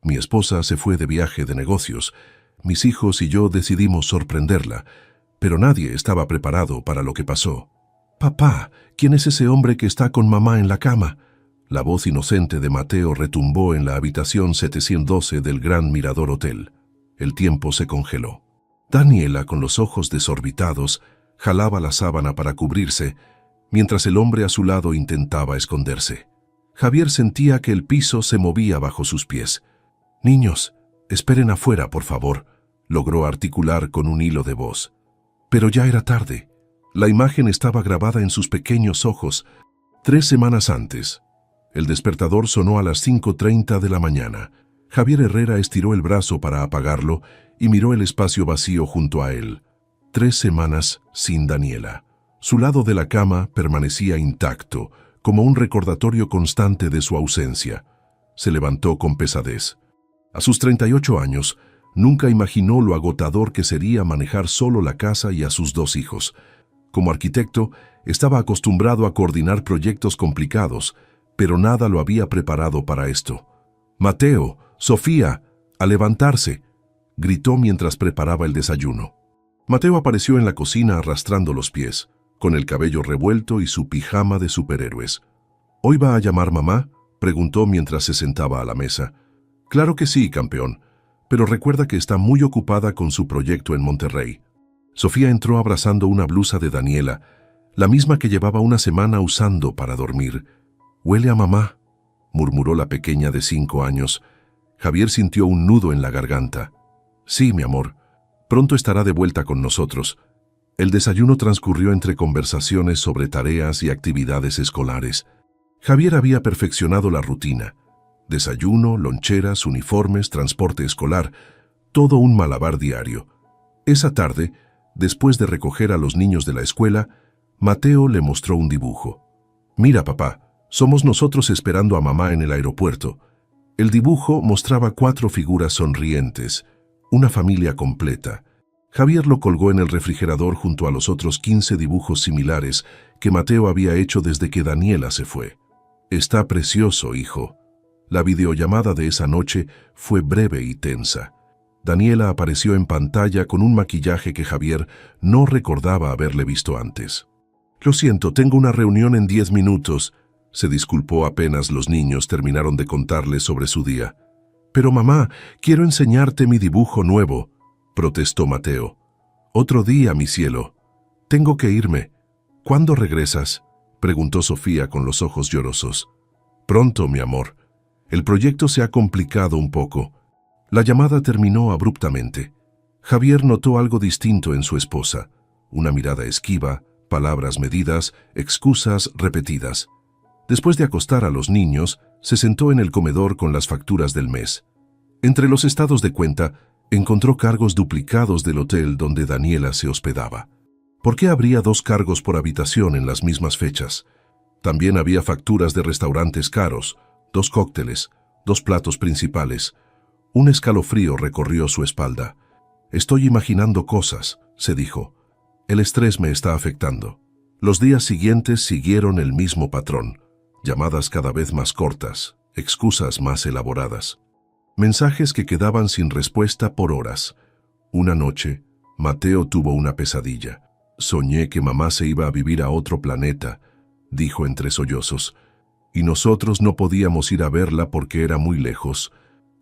Mi esposa se fue de viaje de negocios. Mis hijos y yo decidimos sorprenderla, pero nadie estaba preparado para lo que pasó. «Papá, ¿quién es ese hombre que está con mamá en la cama?». La voz inocente de Mateo retumbó en la habitación 712 del Gran Mirador Hotel. El tiempo se congeló. Daniela, con los ojos desorbitados, jalaba la sábana para cubrirse, mientras el hombre a su lado intentaba esconderse. Javier sentía que el piso se movía bajo sus pies. «Niños, esperen afuera, por favor», logró articular con un hilo de voz. Pero ya era tarde. La imagen estaba grabada en sus pequeños ojos. 3 semanas antes. El despertador sonó a las 5:30 de la mañana. Javier Herrera estiró el brazo para apagarlo y miró el espacio vacío junto a él. 3 semanas sin Daniela. Su lado de la cama permanecía intacto, como un recordatorio constante de su ausencia. Se levantó con pesadez. A sus 38 años, nunca imaginó lo agotador que sería manejar solo la casa y a sus 2 hijos. Como arquitecto, estaba acostumbrado a coordinar proyectos complicados, pero nada lo había preparado para esto. «Mateo, Sofía, a levantarse», gritó mientras preparaba el desayuno. Mateo apareció en la cocina arrastrando los pies, con el cabello revuelto y su pijama de superhéroes. «¿Hoy va a llamar mamá?», preguntó mientras se sentaba a la mesa. «Claro que sí, campeón, pero recuerda que está muy ocupada con su proyecto en Monterrey». Sofía entró abrazando una blusa de Daniela, la misma que llevaba una semana usando para dormir. «Huele a mamá», murmuró la pequeña de 5 años. Javier sintió un nudo en la garganta. «Sí, mi amor, pronto estará de vuelta con nosotros». El desayuno transcurrió entre conversaciones sobre tareas y actividades escolares. Javier había perfeccionado la rutina. Desayuno, loncheras, uniformes, transporte escolar, todo un malabar diario. Esa tarde, después de recoger a los niños de la escuela, Mateo le mostró un dibujo. «Mira, papá, somos nosotros esperando a mamá en el aeropuerto». El dibujo mostraba 4 figuras sonrientes, una familia completa. Javier lo colgó en el refrigerador junto a los otros 15 dibujos similares que Mateo había hecho desde que Daniela se fue. «Está precioso, hijo». La videollamada de esa noche fue breve y tensa. Daniela apareció en pantalla con un maquillaje que Javier no recordaba haberle visto antes. «Lo siento, tengo una reunión en 10 minutos», se disculpó apenas los niños terminaron de contarle sobre su día. «Pero mamá, quiero enseñarte mi dibujo nuevo», protestó Mateo. «Otro día, mi cielo. Tengo que irme». «¿Cuándo regresas?», preguntó Sofía con los ojos llorosos. «Pronto, mi amor. El proyecto se ha complicado un poco». La llamada terminó abruptamente. Javier notó algo distinto en su esposa. Una mirada esquiva, palabras medidas, excusas repetidas. Después de acostar a los niños, se sentó en el comedor con las facturas del mes. Entre los estados de cuenta, encontró cargos duplicados del hotel donde Daniela se hospedaba. ¿Por qué habría 2 cargos por habitación en las mismas fechas? También había facturas de restaurantes caros, 2 cócteles, 2 platos principales. Un escalofrío recorrió su espalda. «Estoy imaginando cosas», se dijo. «El estrés me está afectando». Los días siguientes siguieron el mismo patrón. Llamadas cada vez más cortas, excusas más elaboradas. Mensajes que quedaban sin respuesta por horas. Una noche, Mateo tuvo una pesadilla. «Soñé que mamá se iba a vivir a otro planeta», dijo entre sollozos. «Y nosotros no podíamos ir a verla porque era muy lejos».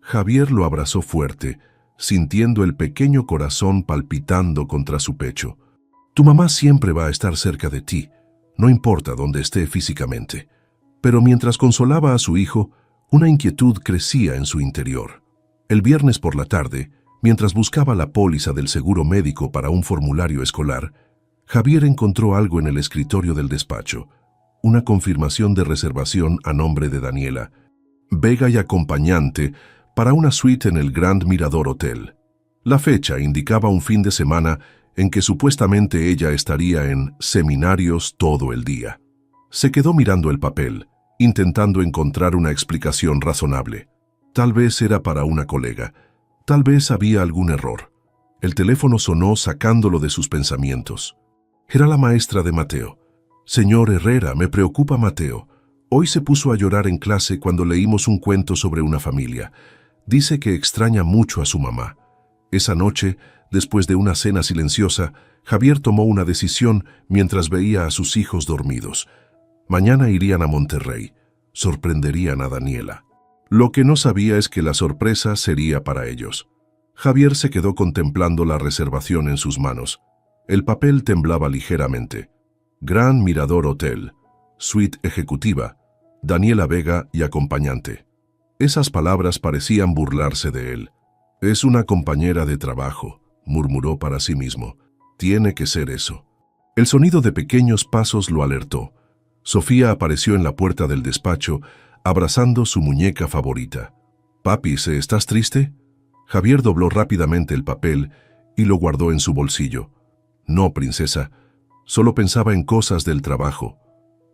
Javier lo abrazó fuerte, sintiendo el pequeño corazón palpitando contra su pecho. «Tu mamá siempre va a estar cerca de ti, no importa dónde esté físicamente». Pero mientras consolaba a su hijo, una inquietud crecía en su interior. El viernes por la tarde, mientras buscaba la póliza del seguro médico para un formulario escolar, Javier encontró algo en el escritorio del despacho, una confirmación de reservación a nombre de Daniela, Vega y acompañante, para una suite en el Grand Mirador Hotel. La fecha indicaba un fin de semana en que supuestamente ella estaría en seminarios todo el día. Se quedó mirando el papel, intentando encontrar una explicación razonable. Tal vez era para una colega, tal vez había algún error. El teléfono sonó sacándolo de sus pensamientos. Era la maestra de Mateo. «Señor Herrera, me preocupa Mateo. Hoy se puso a llorar en clase cuando leímos un cuento sobre una familia. Dice que extraña mucho a su mamá. Esa noche, después de una cena silenciosa, Javier tomó una decisión mientras veía a sus hijos dormidos. Mañana irían a Monterrey. Sorprenderían a Daniela. Lo que no sabía es que la sorpresa sería para ellos. Javier se quedó contemplando la reservación en sus manos. El papel temblaba ligeramente. Gran Mirador Hotel, suite ejecutiva, Daniela Vega y acompañante. Esas palabras parecían burlarse de él. Es una compañera de trabajo, murmuró para sí mismo. Tiene que ser eso. El sonido de pequeños pasos lo alertó. Sofía apareció en la puerta del despacho, abrazando su muñeca favorita. «Papi, ¿estás triste?» Javier dobló rápidamente el papel y lo guardó en su bolsillo. «No, princesa. Solo pensaba en cosas del trabajo.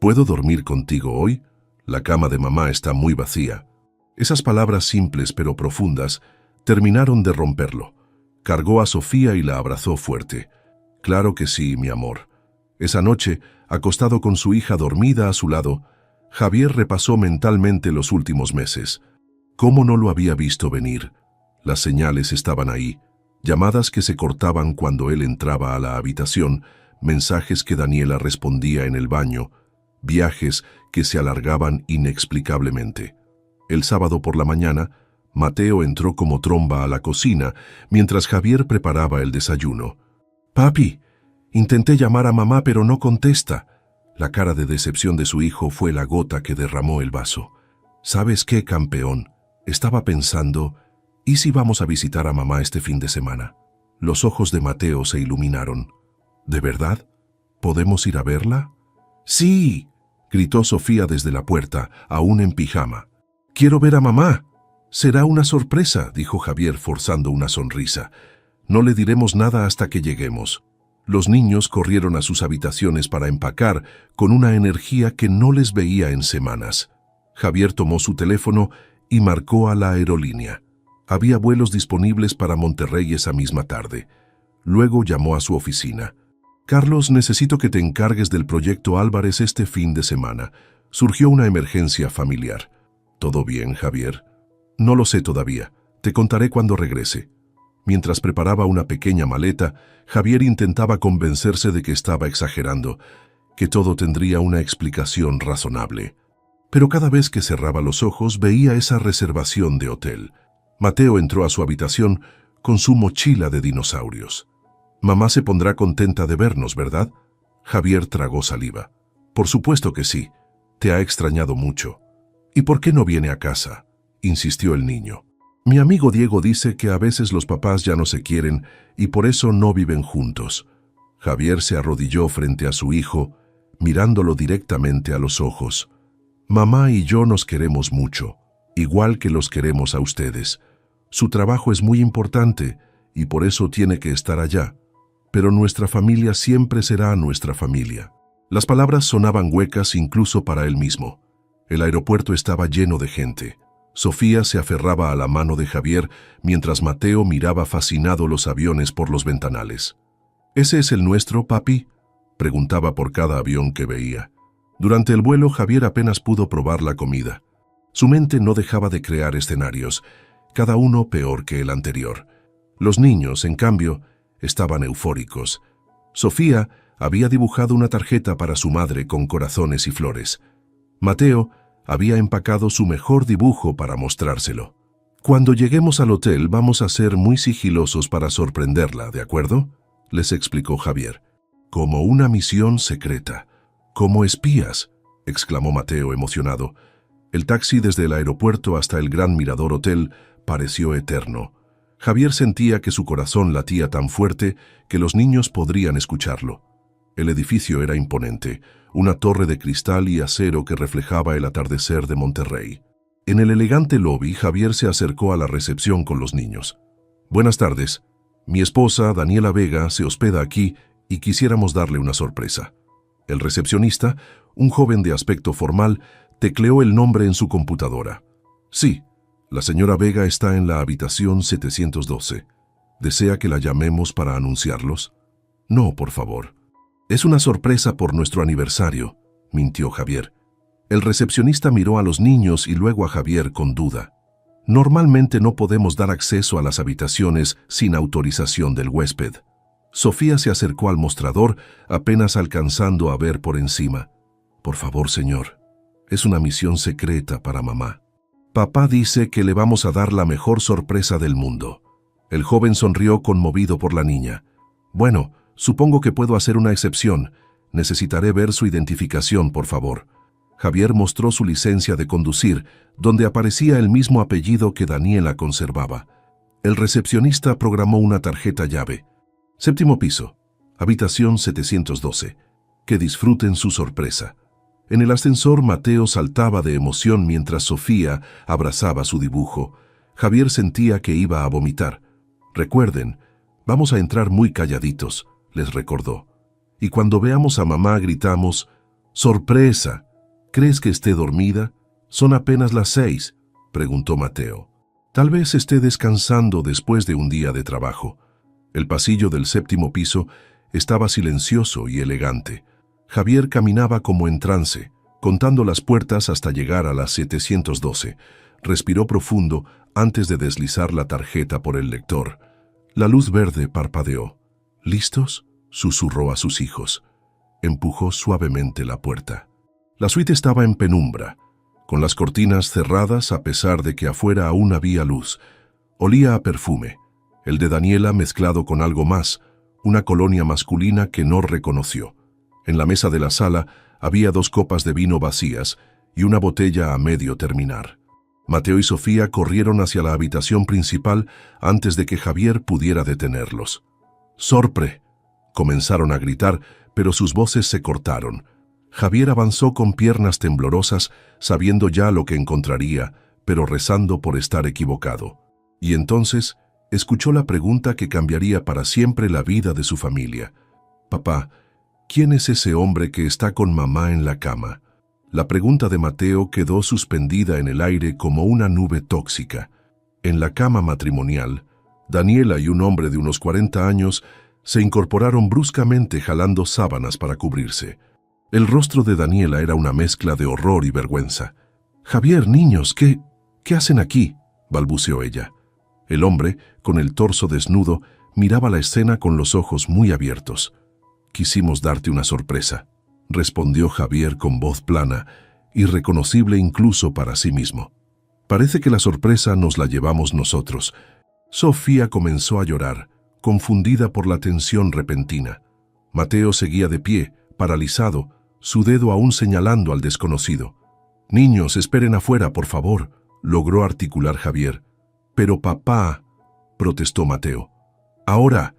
¿Puedo dormir contigo hoy? La cama de mamá está muy vacía». Esas palabras simples pero profundas terminaron de romperlo. Cargó a Sofía y la abrazó fuerte. «Claro que sí, mi amor». Esa noche, acostado con su hija dormida a su lado, Javier repasó mentalmente los últimos meses. ¿Cómo no lo había visto venir? Las señales estaban ahí, llamadas que se cortaban cuando él entraba a la habitación, mensajes que Daniela respondía en el baño, viajes que se alargaban inexplicablemente. El sábado por la mañana, Mateo entró como tromba a la cocina mientras Javier preparaba el desayuno. «Papi, intenté llamar a mamá pero no contesta». La cara de decepción de su hijo fue la gota que derramó el vaso. «¿Sabes qué, campeón? Estaba pensando, ¿y si vamos a visitar a mamá este fin de semana?» Los ojos de Mateo se iluminaron. «¿De verdad? ¿Podemos ir a verla?» «Sí», gritó Sofía desde la puerta, aún en pijama. «Quiero ver a mamá». «Será una sorpresa», dijo Javier forzando una sonrisa. «No le diremos nada hasta que lleguemos». Los niños corrieron a sus habitaciones para empacar con una energía que no les veía en semanas. Javier tomó su teléfono y marcó a la aerolínea. Había vuelos disponibles para Monterrey esa misma tarde. Luego llamó a su oficina. «Carlos, necesito que te encargues del proyecto Álvarez este fin de semana. Surgió una emergencia familiar». «¿Todo bien, Javier?» «No lo sé todavía. Te contaré cuando regrese». Mientras preparaba una pequeña maleta, Javier intentaba convencerse de que estaba exagerando, que todo tendría una explicación razonable. Pero cada vez que cerraba los ojos veía esa reservación de hotel. Mateo entró a su habitación con su mochila de dinosaurios. «Mamá se pondrá contenta de vernos, ¿verdad?» Javier tragó saliva. «Por supuesto que sí. Te ha extrañado mucho». «¿Y por qué no viene a casa?», insistió el niño. «Mi amigo Diego dice que a veces los papás ya no se quieren y por eso no viven juntos». Javier se arrodilló frente a su hijo, mirándolo directamente a los ojos. «Mamá y yo nos queremos mucho, igual que los queremos a ustedes. Su trabajo es muy importante y por eso tiene que estar allá. Pero nuestra familia siempre será nuestra familia». Las palabras sonaban huecas incluso para él mismo. El aeropuerto estaba lleno de gente. Sofía se aferraba a la mano de Javier mientras Mateo miraba fascinado los aviones por los ventanales. «¿Ese es el nuestro, papi?», preguntaba por cada avión que veía. Durante el vuelo, Javier apenas pudo probar la comida. Su mente no dejaba de crear escenarios, cada uno peor que el anterior. Los niños, en cambio, estaban eufóricos. Sofía había dibujado una tarjeta para su madre con corazones y flores. Mateo había empacado su mejor dibujo para mostrárselo. «Cuando lleguemos al hotel vamos a ser muy sigilosos para sorprenderla, ¿de acuerdo?», les explicó Javier. «Como una misión secreta. Como espías», exclamó Mateo emocionado. El taxi desde el aeropuerto hasta el Gran Mirador Hotel pareció eterno. Javier sentía que su corazón latía tan fuerte que los niños podrían escucharlo. El edificio era imponente, una torre de cristal y acero que reflejaba el atardecer de Monterrey. En el elegante lobby, Javier se acercó a la recepción con los niños. «Buenas tardes. Mi esposa, Daniela Vega, se hospeda aquí y quisiéramos darle una sorpresa». El recepcionista, un joven de aspecto formal, tecleó el nombre en su computadora. «Sí, la señora Vega está en la habitación 712. ¿Desea que la llamemos para anunciarlos?» «No, por favor». «Es una sorpresa por nuestro aniversario», mintió Javier. El recepcionista miró a los niños y luego a Javier con duda. Normalmente no podemos dar acceso a las habitaciones sin autorización del huésped. Sofía se acercó al mostrador, apenas alcanzando a ver por encima. Por favor, señor, es una misión secreta para mamá. Papá dice que le vamos a dar la mejor sorpresa del mundo. El joven sonrió conmovido por la niña. Bueno, supongo que puedo hacer una excepción. Necesitaré ver su identificación, por favor. Javier mostró su licencia de conducir, donde aparecía el mismo apellido que Daniela conservaba. El recepcionista programó una tarjeta llave. 7º piso, habitación 712. Que disfruten su sorpresa. En el ascensor, Mateo saltaba de emoción mientras Sofía abrazaba su dibujo. Javier sentía que iba a vomitar. Recuerden, vamos a entrar muy calladitos, les recordó. Y cuando veamos a mamá gritamos, ¡sorpresa! ¿Crees que esté dormida? Son apenas las 6, preguntó Mateo. Tal vez esté descansando después de un día de trabajo. El pasillo del 7º piso estaba silencioso y elegante. Javier caminaba como en trance, contando las puertas hasta llegar a las 712. Respiró profundo antes de deslizar la tarjeta por el lector. La luz verde parpadeó. ¿Listos?, susurró a sus hijos. Empujó suavemente la puerta. La suite estaba en penumbra, con las cortinas cerradas a pesar de que afuera aún había luz. Olía a perfume, el de Daniela mezclado con algo más, una colonia masculina que no reconoció. En la mesa de la sala había 2 copas de vino vacías y una botella a medio terminar. Mateo y Sofía corrieron hacia la habitación principal antes de que Javier pudiera detenerlos. ¡Sorpre!, comenzaron a gritar, pero sus voces se cortaron. Javier avanzó con piernas temblorosas, sabiendo ya lo que encontraría, pero rezando por estar equivocado. Y entonces escuchó la pregunta que cambiaría para siempre la vida de su familia. «Papá, ¿quién es ese hombre que está con mamá en la cama?» La pregunta de Mateo quedó suspendida en el aire como una nube tóxica. En la cama matrimonial, Daniela y un hombre de unos 40 años se incorporaron bruscamente jalando sábanas para cubrirse. El rostro de Daniela era una mezcla de horror y vergüenza. «Javier, niños, ¿qué hacen aquí?», balbuceó ella. El hombre, con el torso desnudo, miraba la escena con los ojos muy abiertos. «Quisimos darte una sorpresa», respondió Javier con voz plana, irreconocible incluso para sí mismo. «Parece que la sorpresa nos la llevamos nosotros». Sofía comenzó a llorar, confundida por la tensión repentina. Mateo seguía de pie, paralizado, su dedo aún señalando al desconocido. «Niños, esperen afuera, por favor», logró articular Javier. «Pero papá», protestó Mateo. «Ahora».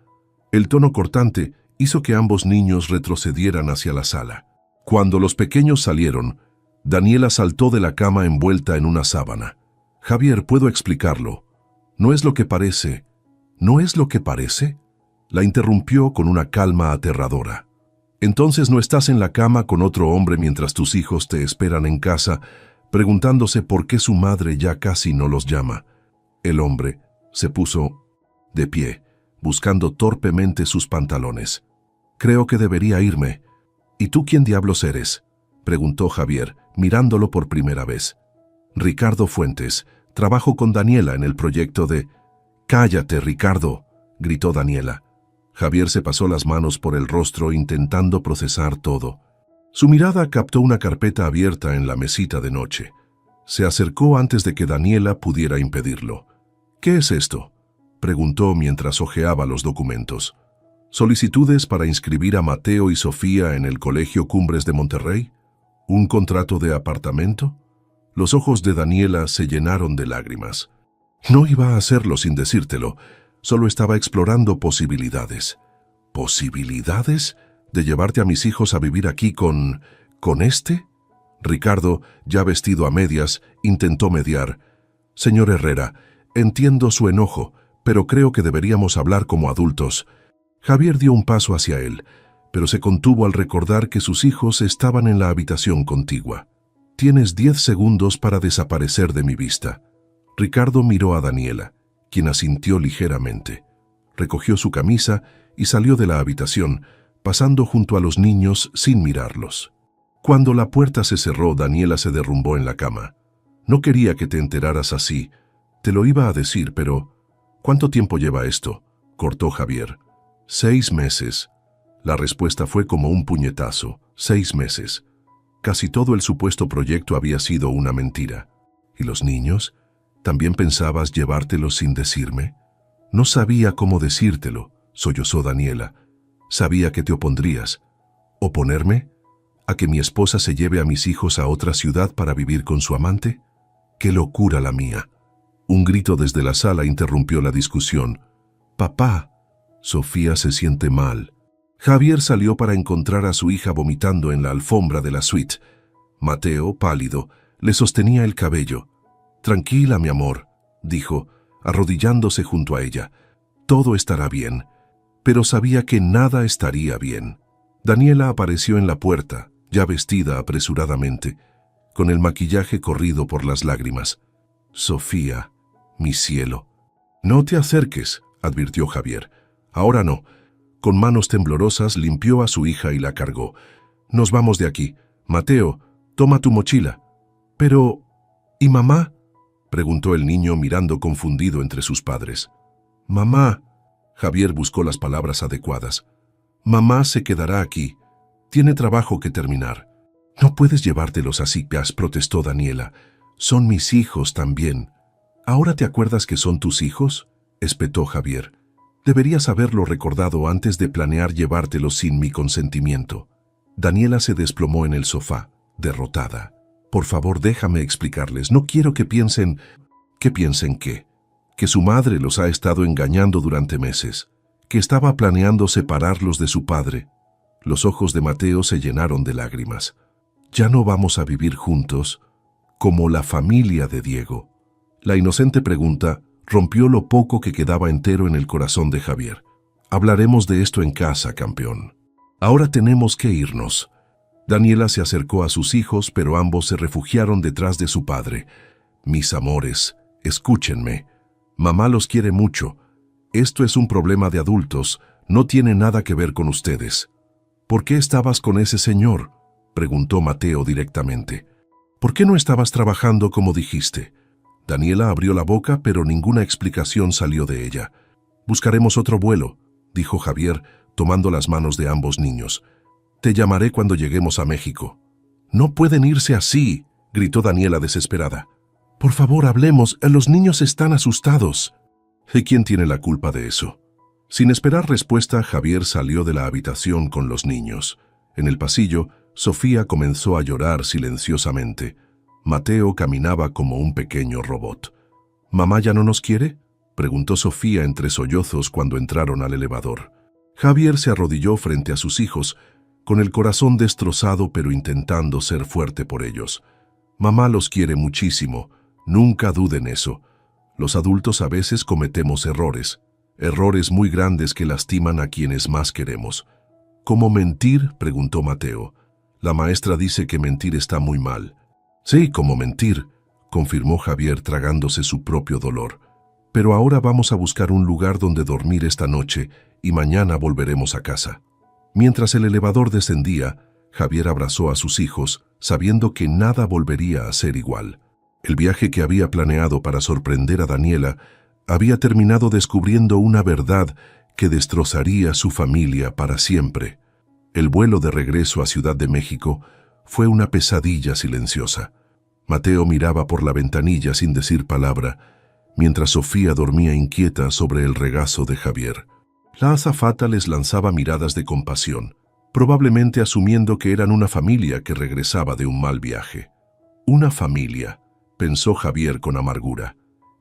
El tono cortante hizo que ambos niños retrocedieran hacia la sala. Cuando los pequeños salieron, Daniela saltó de la cama envuelta en una sábana. «Javier, puedo explicarlo. No es lo que parece». «¿No es lo que parece?», la interrumpió con una calma aterradora. «Entonces no estás en la cama con otro hombre mientras tus hijos te esperan en casa, preguntándose por qué su madre ya casi no los llama». El hombre se puso de pie, buscando torpemente sus pantalones. «Creo que debería irme». «¿Y tú quién diablos eres?», preguntó Javier, mirándolo por primera vez. «Ricardo Fuentes. Trabajo con Daniela en el proyecto de...». «Cállate, Ricardo», gritó Daniela. Javier se pasó las manos por el rostro intentando procesar todo. Su mirada captó una carpeta abierta en la mesita de noche. Se acercó antes de que Daniela pudiera impedirlo. «¿Qué es esto?», preguntó mientras hojeaba los documentos. «¿Solicitudes para inscribir a Mateo y Sofía en el Colegio Cumbres de Monterrey? ¿Un contrato de apartamento?». Los ojos de Daniela se llenaron de lágrimas. «No iba a hacerlo sin decírtelo, solo estaba explorando posibilidades». «¿Posibilidades? ¿De llevarte a mis hijos a vivir aquí con este?». Ricardo, ya vestido a medias, intentó mediar. «Señor Herrera, entiendo su enojo, pero creo que deberíamos hablar como adultos». Javier dio un paso hacia él, pero se contuvo al recordar que sus hijos estaban en la habitación contigua. «Tienes 10 segundos para desaparecer de mi vista». Ricardo miró a Daniela, quien asintió ligeramente. Recogió su camisa y salió de la habitación, pasando junto a los niños sin mirarlos. Cuando la puerta se cerró, Daniela se derrumbó en la cama. «No quería que te enteraras así. Te lo iba a decir, pero ¿cuánto tiempo lleva esto?, cortó Javier. 6 meses. La respuesta fue como un puñetazo. 6 meses. Casi todo el supuesto proyecto había sido una mentira. ¿Y los niños? ¿También pensabas llevártelos sin decirme? No sabía cómo decírtelo, sollozó Daniela. Sabía que te opondrías. ¿Oponerme? ¿A que mi esposa se lleve a mis hijos a otra ciudad para vivir con su amante? ¡Qué locura la mía! Un grito desde la sala interrumpió la discusión. «¡Papá! Sofía se siente mal». Javier salió para encontrar a su hija vomitando en la alfombra de la suite. Mateo, pálido, le sostenía el cabello. «Tranquila, mi amor», dijo, arrodillándose junto a ella. «Todo estará bien». Pero sabía que nada estaría bien. Daniela apareció en la puerta, ya vestida apresuradamente, con el maquillaje corrido por las lágrimas. «Sofía, mi cielo». «No te acerques», advirtió Javier. «Ahora no». Con manos temblorosas limpió a su hija y la cargó. «Nos vamos de aquí. Mateo, toma tu mochila». «Pero... ¿y mamá?», preguntó el niño mirando confundido entre sus padres. «Mamá». Javier buscó las palabras adecuadas. «Mamá se quedará aquí. Tiene trabajo que terminar». «No puedes llevártelos así, Paz», protestó Daniela. «Son mis hijos también». «¿Ahora te acuerdas que son tus hijos?», espetó Javier. «Deberías haberlo recordado antes de planear llevártelos sin mi consentimiento». Daniela se desplomó en el sofá, derrotada. «Por favor, déjame explicarles. No quiero que piensen... ¿Qué piensen qué? Que su madre los ha estado engañando durante meses, que estaba planeando separarlos de su padre». Los ojos de Mateo se llenaron de lágrimas. «Ya no vamos a vivir juntos, como la familia de Diego». La inocente pregunta rompió lo poco que quedaba entero en el corazón de Javier. «Hablaremos de esto en casa, campeón. Ahora tenemos que irnos». Daniela se acercó a sus hijos, pero ambos se refugiaron detrás de su padre. «Mis amores, escúchenme. Mamá los quiere mucho. Esto es un problema de adultos, no tiene nada que ver con ustedes». «¿Por qué estabas con ese señor?», preguntó Mateo directamente. «¿Por qué no estabas trabajando como dijiste?». Daniela abrió la boca, pero ninguna explicación salió de ella. «Buscaremos otro vuelo», dijo Javier, tomando las manos de ambos niños. «Te llamaré cuando lleguemos a México». «No pueden irse así», gritó Daniela desesperada. «Por favor, hablemos, los niños están asustados». «¿Y quién tiene la culpa de eso?». Sin esperar respuesta, Javier salió de la habitación con los niños. En el pasillo, Sofía comenzó a llorar silenciosamente. Mateo caminaba como un pequeño robot. «¿Mamá ya no nos quiere?», preguntó Sofía entre sollozos cuando entraron al elevador. Javier se arrodilló frente a sus hijos, con el corazón destrozado pero intentando ser fuerte por ellos. «Mamá los quiere muchísimo, nunca duden eso. Los adultos a veces cometemos errores muy grandes que lastiman a quienes más queremos». «¿Cómo mentir?», preguntó Mateo. «La maestra dice que mentir está muy mal». «Sí, como mentir», confirmó Javier tragándose su propio dolor. «Pero ahora vamos a buscar un lugar donde dormir esta noche y mañana volveremos a casa». Mientras el elevador descendía, Javier abrazó a sus hijos, sabiendo que nada volvería a ser igual. El viaje que había planeado para sorprender a Daniela había terminado descubriendo una verdad que destrozaría su familia para siempre. El vuelo de regreso a Ciudad de México fue una pesadilla silenciosa. Mateo miraba por la ventanilla sin decir palabra, mientras Sofía dormía inquieta sobre el regazo de Javier. La azafata les lanzaba miradas de compasión, probablemente asumiendo que eran una familia que regresaba de un mal viaje. Una familia, pensó Javier con amargura.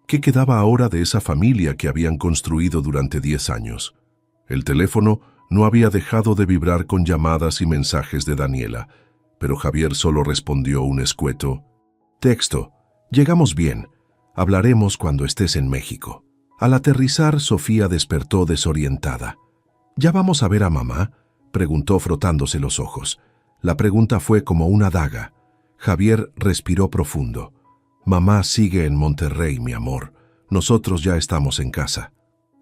¿Qué quedaba ahora de esa familia que habían construido durante 10 años? El teléfono no había dejado de vibrar con llamadas y mensajes de Daniela, pero Javier solo respondió un escueto: «Texto, llegamos bien. Hablaremos cuando estés en México». Al aterrizar, Sofía despertó desorientada. «¿Ya vamos a ver a mamá?», preguntó frotándose los ojos. La pregunta fue como una daga. Javier respiró profundo. «Mamá sigue en Monterrey, mi amor. Nosotros ya estamos en casa».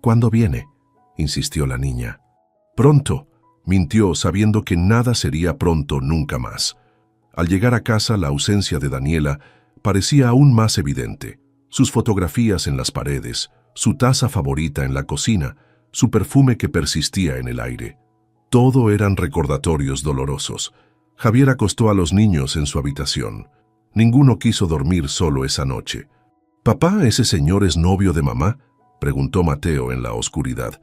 «¿Cuándo viene?», insistió la niña. «Pronto», mintió, sabiendo que nada sería pronto nunca más. Al llegar a casa, la ausencia de Daniela parecía aún más evidente. Sus fotografías en las paredes, su taza favorita en la cocina, su perfume que persistía en el aire. Todo eran recordatorios dolorosos. Javier acostó a los niños en su habitación. Ninguno quiso dormir solo esa noche. «¿Papá, ese señor es novio de mamá?», preguntó Mateo en la oscuridad.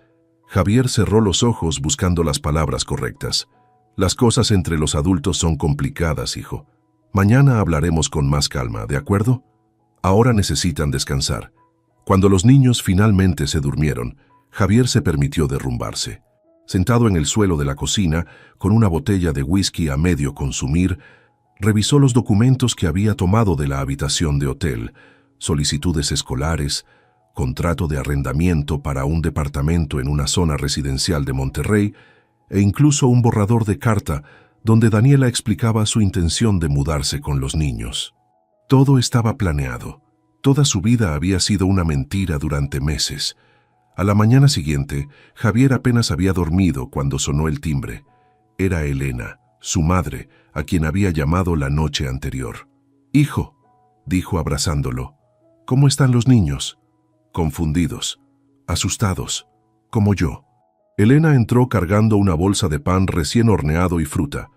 Javier cerró los ojos buscando las palabras correctas. «Las cosas entre los adultos son complicadas, hijo. Mañana hablaremos con más calma, ¿de acuerdo? Ahora necesitan descansar». Cuando los niños finalmente se durmieron, Javier se permitió derrumbarse. Sentado en el suelo de la cocina, con una botella de whisky a medio consumir, revisó los documentos que había tomado de la habitación de hotel, solicitudes escolares, contrato de arrendamiento para un departamento en una zona residencial de Monterrey e incluso un borrador de carta donde Daniela explicaba su intención de mudarse con los niños. Todo estaba planeado. Toda su vida había sido una mentira durante meses. A la mañana siguiente, Javier apenas había dormido cuando sonó el timbre. Era Elena, su madre, a quien había llamado la noche anterior. «Hijo», dijo abrazándolo, «¿cómo están los niños?» «Confundidos, asustados, como yo». Elena entró cargando una bolsa de pan recién horneado y fruta.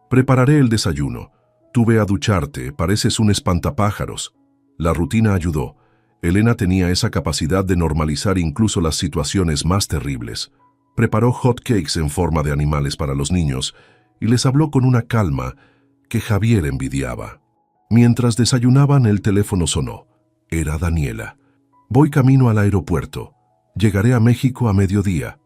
«Prepararé el desayuno. Tú ve a ducharte, pareces un espantapájaros». La rutina ayudó. Elena tenía esa capacidad de normalizar incluso las situaciones más terribles. Preparó hot cakes en forma de animales para los niños y les habló con una calma que Javier envidiaba. Mientras desayunaban, el teléfono sonó. Era Daniela. «Voy camino al aeropuerto. Llegaré a México a mediodía».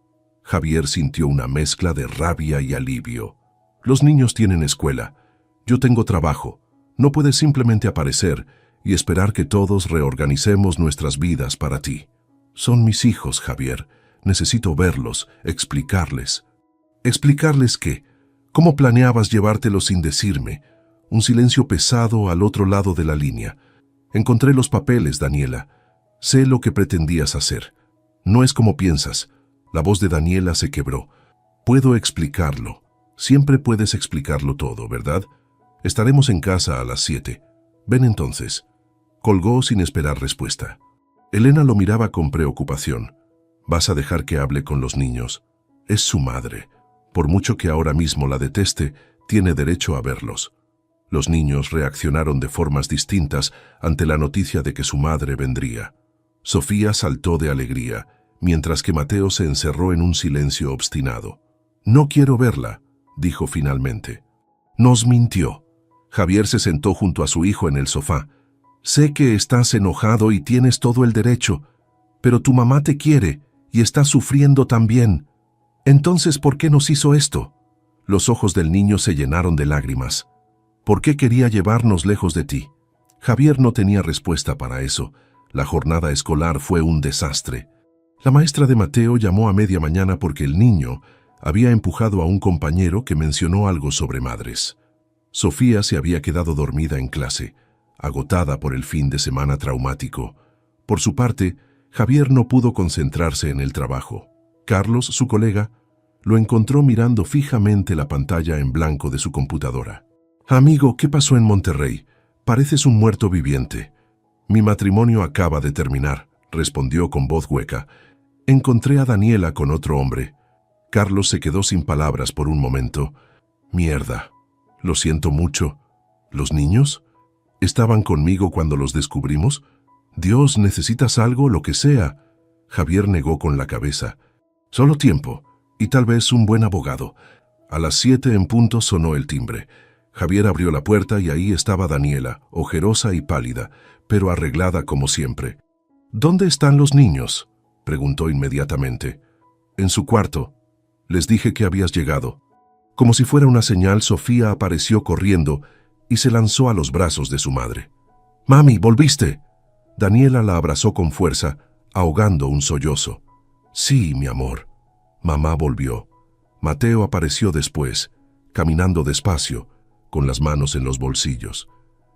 Javier sintió una mezcla de rabia y alivio. «Los niños tienen escuela. Yo tengo trabajo. No puedes simplemente aparecer y esperar que todos reorganicemos nuestras vidas para ti. Son mis hijos, Javier. Necesito verlos, explicarles». «¿Explicarles qué? ¿Cómo planeabas llevártelos sin decirme?» Un silencio pesado al otro lado de la línea. «Encontré los papeles, Daniela. Sé lo que pretendías hacer. No es como piensas». La voz de Daniela se quebró. «Puedo explicarlo. Siempre puedes explicarlo todo, ¿verdad? Estaremos en casa a las 7. Ven entonces». Colgó sin esperar respuesta. Elena lo miraba con preocupación. «¿Vas a dejar que hable con los niños? Es su madre. Por mucho que ahora mismo la deteste, tiene derecho a verlos». Los niños reaccionaron de formas distintas ante la noticia de que su madre vendría. Sofía saltó de alegría, mientras que Mateo se encerró en un silencio obstinado. «No quiero verla», dijo finalmente. «Nos mintió». Javier se sentó junto a su hijo en el sofá. «Sé que estás enojado y tienes todo el derecho, pero tu mamá te quiere y está sufriendo también. Entonces, ¿por qué nos hizo esto?» Los ojos del niño se llenaron de lágrimas. «¿Por qué quería llevarnos lejos de ti?» Javier no tenía respuesta para eso. La jornada escolar fue un desastre. La maestra de Mateo llamó a media mañana porque el niño había empujado a un compañero que mencionó algo sobre madres. Sofía se había quedado dormida en clase, agotada por el fin de semana traumático. Por su parte, Javier no pudo concentrarse en el trabajo. Carlos, su colega, lo encontró mirando fijamente la pantalla en blanco de su computadora. «Amigo, ¿qué pasó en Monterrey? Pareces un muerto viviente». «Mi matrimonio acaba de terminar», respondió con voz hueca. «Encontré a Daniela con otro hombre». Carlos se quedó sin palabras por un momento. «Mierda. Lo siento mucho. ¿Los niños? ¿Estaban conmigo cuando los descubrimos? Dios, ¿necesitas algo, lo que sea?» Javier negó con la cabeza. «Solo tiempo, y tal vez un buen abogado». A las 7 en punto sonó el timbre. Javier abrió la puerta y ahí estaba Daniela, ojerosa y pálida, pero arreglada como siempre. «¿Dónde están los niños?», preguntó inmediatamente. «En su cuarto. Les dije que habías llegado». Como si fuera una señal, Sofía apareció corriendo y se lanzó a los brazos de su madre. «Mami, ¿volviste?». Daniela la abrazó con fuerza, ahogando un sollozo. «Sí, mi amor». Mamá volvió. Mateo apareció después, caminando despacio, con las manos en los bolsillos.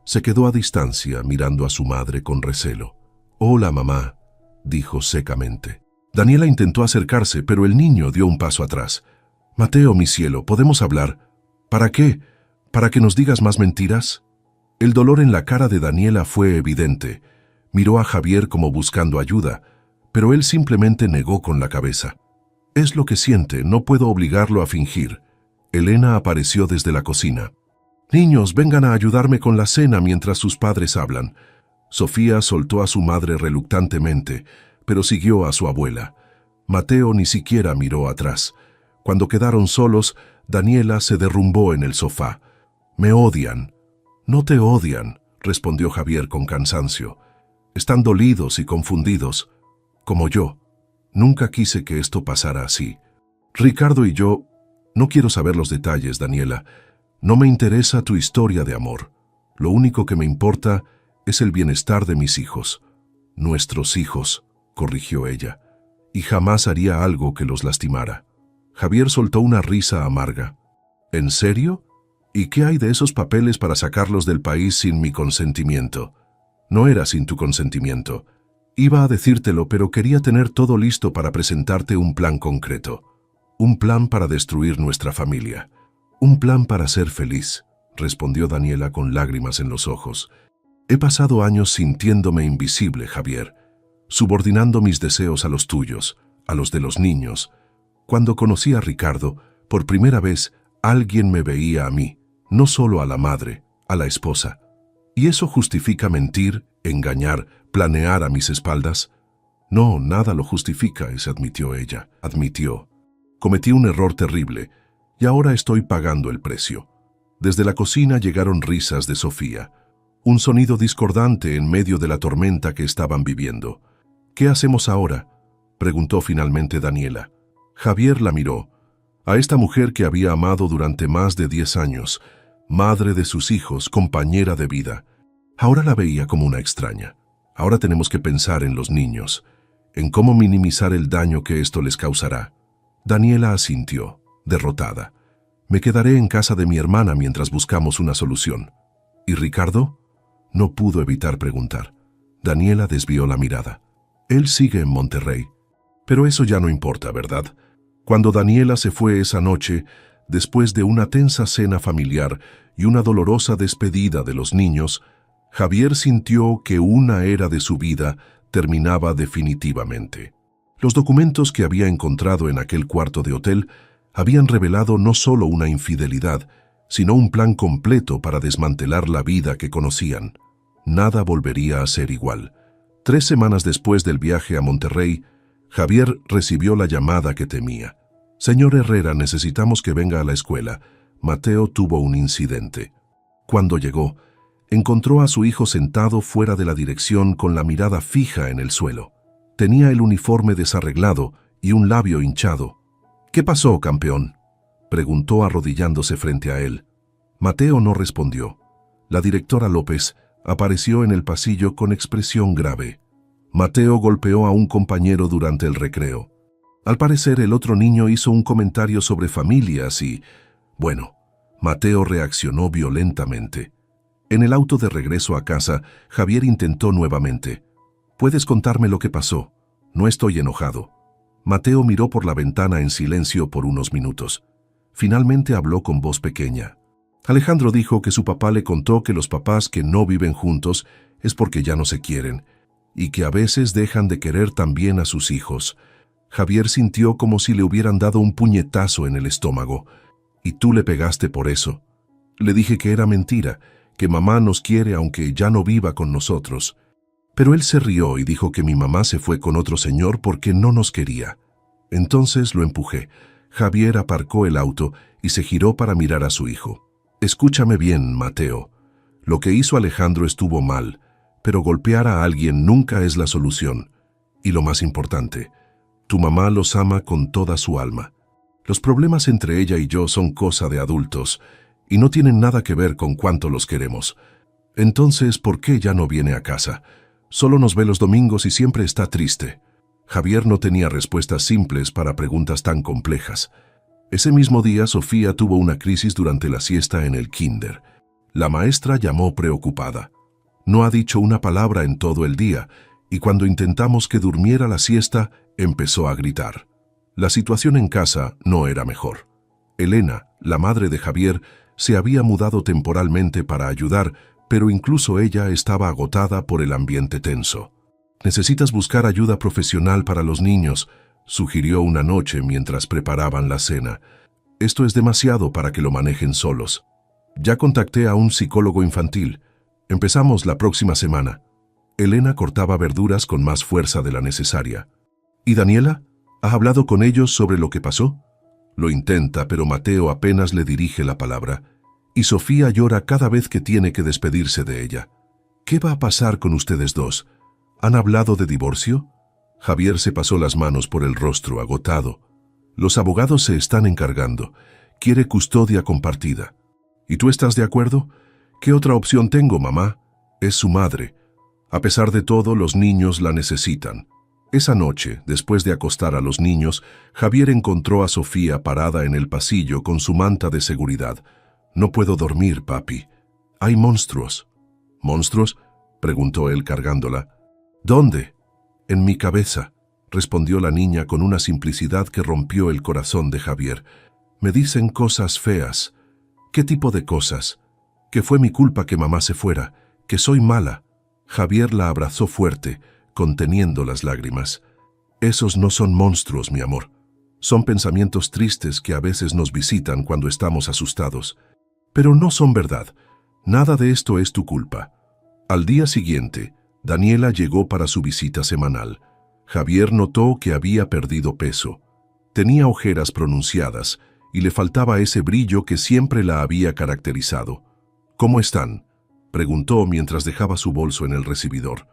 Se quedó a distancia, mirando a su madre con recelo. «Hola, mamá», dijo secamente. Daniela intentó acercarse, pero el niño dio un paso atrás. «Mateo, mi cielo, ¿podemos hablar?» «¿Para qué? ¿Para que nos digas más mentiras?» El dolor en la cara de Daniela fue evidente. Miró a Javier como buscando ayuda, pero él simplemente negó con la cabeza. Es lo que siente, no puedo obligarlo a fingir. Elena apareció desde la cocina. Niños, vengan a ayudarme con la cena mientras sus padres hablan. Sofía soltó a su madre reluctantemente, pero siguió a su abuela. Mateo ni siquiera miró atrás. Cuando quedaron solos, Daniela se derrumbó en el sofá. Me odian. No te odian, respondió Javier con cansancio. Están dolidos y confundidos, como yo. Nunca quise que esto pasara así. Ricardo y yo... No quiero saber los detalles, Daniela. No me interesa tu historia de amor. Lo único que me importa es el bienestar de mis hijos. Nuestros hijos, corrigió ella. Y jamás haría algo que los lastimara. Javier soltó una risa amarga. ¿En serio? ¿Y qué hay de esos papeles para sacarlos del país sin mi consentimiento? No era sin tu consentimiento. Iba a decírtelo, pero quería tener todo listo para presentarte un plan concreto. Un plan para destruir nuestra familia. Un plan para ser feliz, respondió Daniela con lágrimas en los ojos. He pasado años sintiéndome invisible, Javier, subordinando mis deseos a los tuyos, a los de los niños. Cuando conocí a Ricardo, por primera vez, alguien me veía a mí, no solo a la madre, a la esposa. ¿Y eso justifica mentir, engañar, planear a mis espaldas? No, nada lo justifica, se admitió ella. Admitió. Cometí un error terrible, y ahora estoy pagando el precio. Desde la cocina llegaron risas de Sofía, un sonido discordante en medio de la tormenta que estaban viviendo. ¿Qué hacemos ahora?, preguntó finalmente Daniela. Javier la miró. A esta mujer que había amado durante más de 10 años, madre de sus hijos, compañera de vida. Ahora la veía como una extraña. Ahora tenemos que pensar en los niños, en cómo minimizar el daño que esto les causará. Daniela asintió, derrotada. Me quedaré en casa de mi hermana mientras buscamos una solución. ¿Y Ricardo? No pudo evitar preguntar. Daniela desvió la mirada. Él sigue en Monterrey. Pero eso ya no importa, ¿verdad? Cuando Daniela se fue esa noche, después de una tensa cena familiar y una dolorosa despedida de los niños, Javier sintió que una era de su vida terminaba definitivamente. Los documentos que había encontrado en aquel cuarto de hotel habían revelado no solo una infidelidad, sino un plan completo para desmantelar la vida que conocían. Nada volvería a ser igual. 3 semanas después del viaje a Monterrey, Javier recibió la llamada que temía. Señor Herrera, necesitamos que venga a la escuela. Mateo tuvo un incidente. Cuando llegó, encontró a su hijo sentado fuera de la dirección con la mirada fija en el suelo. Tenía el uniforme desarreglado y un labio hinchado. ¿Qué pasó, campeón?, preguntó arrodillándose frente a él. Mateo no respondió. La directora López apareció en el pasillo con expresión grave. Mateo golpeó a un compañero durante el recreo. Al parecer, el otro niño hizo un comentario sobre familias y... Bueno, Mateo reaccionó violentamente. En el auto de regreso a casa, Javier intentó nuevamente. «¿Puedes contarme lo que pasó? No estoy enojado». Mateo miró por la ventana en silencio por unos minutos. Finalmente habló con voz pequeña. Alejandro dijo que su papá le contó que los papás que no viven juntos es porque ya no se quieren, y que a veces dejan de querer también a sus hijos. Javier sintió como si le hubieran dado un puñetazo en el estómago. «¿Y tú le pegaste por eso?» Le dije que era mentira, que mamá nos quiere aunque ya no viva con nosotros. Pero él se rió y dijo que mi mamá se fue con otro señor porque no nos quería. Entonces lo empujé. Javier aparcó el auto y se giró para mirar a su hijo. «Escúchame bien, Mateo. Lo que hizo Alejandro estuvo mal, pero golpear a alguien nunca es la solución. Y lo más importante, tu mamá los ama con toda su alma. Los problemas entre ella y yo son cosa de adultos y no tienen nada que ver con cuánto los queremos. Entonces, ¿por qué ya no viene a casa? Solo nos ve los domingos y siempre está triste». Javier no tenía respuestas simples para preguntas tan complejas. Ese mismo día, Sofía tuvo una crisis durante la siesta en el kinder. La maestra llamó preocupada. No ha dicho una palabra en todo el día, y cuando intentamos que durmiera la siesta, empezó a gritar. La situación en casa no era mejor. Elena, la madre de Javier, se había mudado temporalmente para ayudar, pero incluso ella estaba agotada por el ambiente tenso. «Necesitas buscar ayuda profesional para los niños», sugirió una noche mientras preparaban la cena. «Esto es demasiado para que lo manejen solos. Ya contacté a un psicólogo infantil. Empezamos la próxima semana». Elena cortaba verduras con más fuerza de la necesaria. «¿Y Daniela? ¿Has hablado con ellos sobre lo que pasó?» Lo intenta, pero Mateo apenas le dirige la palabra. Y Sofía llora cada vez que tiene que despedirse de ella. «¿Qué va a pasar con ustedes dos? ¿Han hablado de divorcio?» Javier se pasó las manos por el rostro, agotado. «Los abogados se están encargando. Quiere custodia compartida». «¿Y tú estás de acuerdo? ¿Qué otra opción tengo, mamá? Es su madre. A pesar de todo, los niños la necesitan». Esa noche, después de acostar a los niños, Javier encontró a Sofía parada en el pasillo con su manta de seguridad. «No puedo dormir, papi. Hay monstruos». «¿Monstruos?», preguntó él cargándola. «¿Dónde?» «En mi cabeza», respondió la niña con una simplicidad que rompió el corazón de Javier. «Me dicen cosas feas». «¿Qué tipo de cosas?» «Que fue mi culpa que mamá se fuera, que soy mala». Javier la abrazó fuerte, conteniendo las lágrimas. «Esos no son monstruos, mi amor. Son pensamientos tristes que a veces nos visitan cuando estamos asustados. Pero no son verdad. Nada de esto es tu culpa». Al día siguiente, Daniela llegó para su visita semanal. Javier notó que había perdido peso. Tenía ojeras pronunciadas y le faltaba ese brillo que siempre la había caracterizado. «¿Cómo están?», preguntó mientras dejaba su bolso en el recibidor.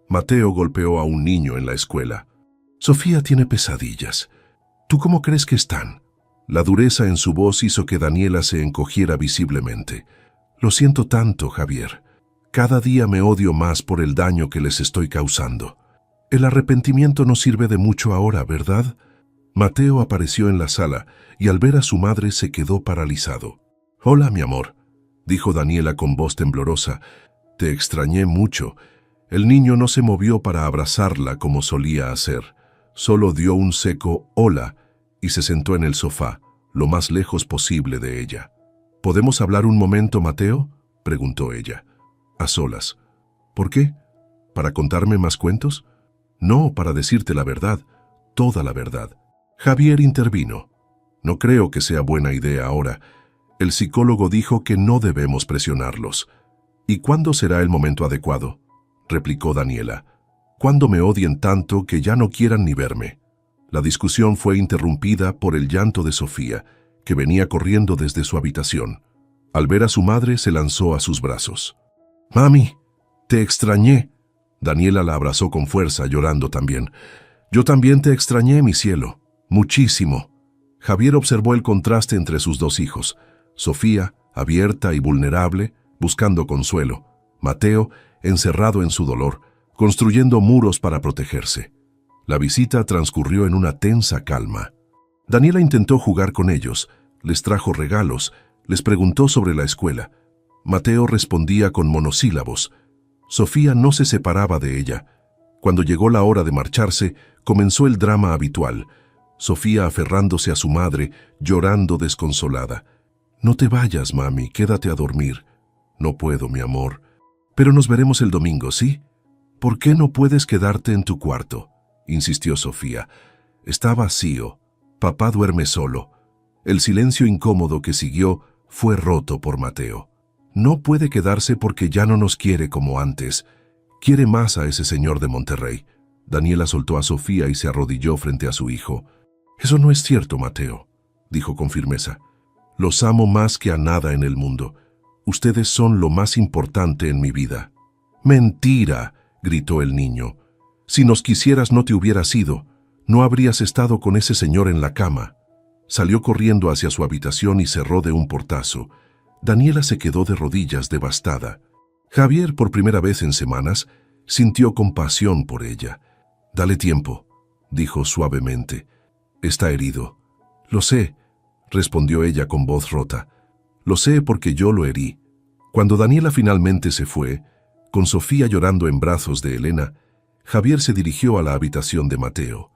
Mateo golpeó a un niño en la escuela. «Sofía tiene pesadillas. ¿Tú cómo crees que están?». La dureza en su voz hizo que Daniela se encogiera visiblemente. «Lo siento tanto, Javier. Cada día me odio más por el daño que les estoy causando. El arrepentimiento no sirve de mucho ahora, ¿verdad?». Mateo apareció en la sala y al ver a su madre se quedó paralizado. «Hola, mi amor», dijo Daniela con voz temblorosa. «Te extrañé mucho». El niño no se movió para abrazarla como solía hacer. Solo dio un seco «hola» y se sentó en el sofá, lo más lejos posible de ella. «¿Podemos hablar un momento, Mateo?», preguntó ella. «A solas». «¿Por qué? ¿Para contarme más cuentos?». «No, para decirte la verdad, toda la verdad». Javier intervino. «No creo que sea buena idea ahora. El psicólogo dijo que no debemos presionarlos». «¿Y cuándo será el momento adecuado?», replicó Daniela. «Cuando me odien tanto que ya no quieran ni verme». La discusión fue interrumpida por el llanto de Sofía, que venía corriendo desde su habitación. Al ver a su madre, se lanzó a sus brazos. «Mami, te extrañé». Daniela la abrazó con fuerza, llorando también. «Yo también te extrañé, mi cielo. Muchísimo». Javier observó el contraste entre sus dos hijos. Sofía, abierta y vulnerable, buscando consuelo. Mateo, encerrado en su dolor, construyendo muros para protegerse. La visita transcurrió en una tensa calma. Daniela intentó jugar con ellos, les trajo regalos, les preguntó sobre la escuela. Mateo respondía con monosílabos. Sofía no se separaba de ella. Cuando llegó la hora de marcharse, comenzó el drama habitual. Sofía aferrándose a su madre, llorando desconsolada. «No te vayas, mami, quédate a dormir». «No puedo, mi amor». «Pero nos veremos el domingo, ¿sí?». «¿Por qué no puedes quedarte en tu cuarto?», insistió Sofía. «Está vacío. Papá duerme solo». El silencio incómodo que siguió fue roto por Mateo. «No puede quedarse porque ya no nos quiere como antes. Quiere más a ese señor de Monterrey». Daniela soltó a Sofía y se arrodilló frente a su hijo. «Eso no es cierto, Mateo», dijo con firmeza. «Los amo más que a nada en el mundo. Ustedes son lo más importante en mi vida». «Mentira», gritó el niño. «Si nos quisieras no te hubieras ido. No habrías estado con ese señor en la cama». Salió corriendo hacia su habitación y cerró de un portazo. Daniela se quedó de rodillas devastada. Javier, por primera vez en semanas, sintió compasión por ella. «Dale tiempo», dijo suavemente. «Está herido». «Lo sé», respondió ella con voz rota. «Lo sé porque yo lo herí». Cuando Daniela finalmente se fue, con Sofía llorando en brazos de Elena, Javier se dirigió a la habitación de Mateo.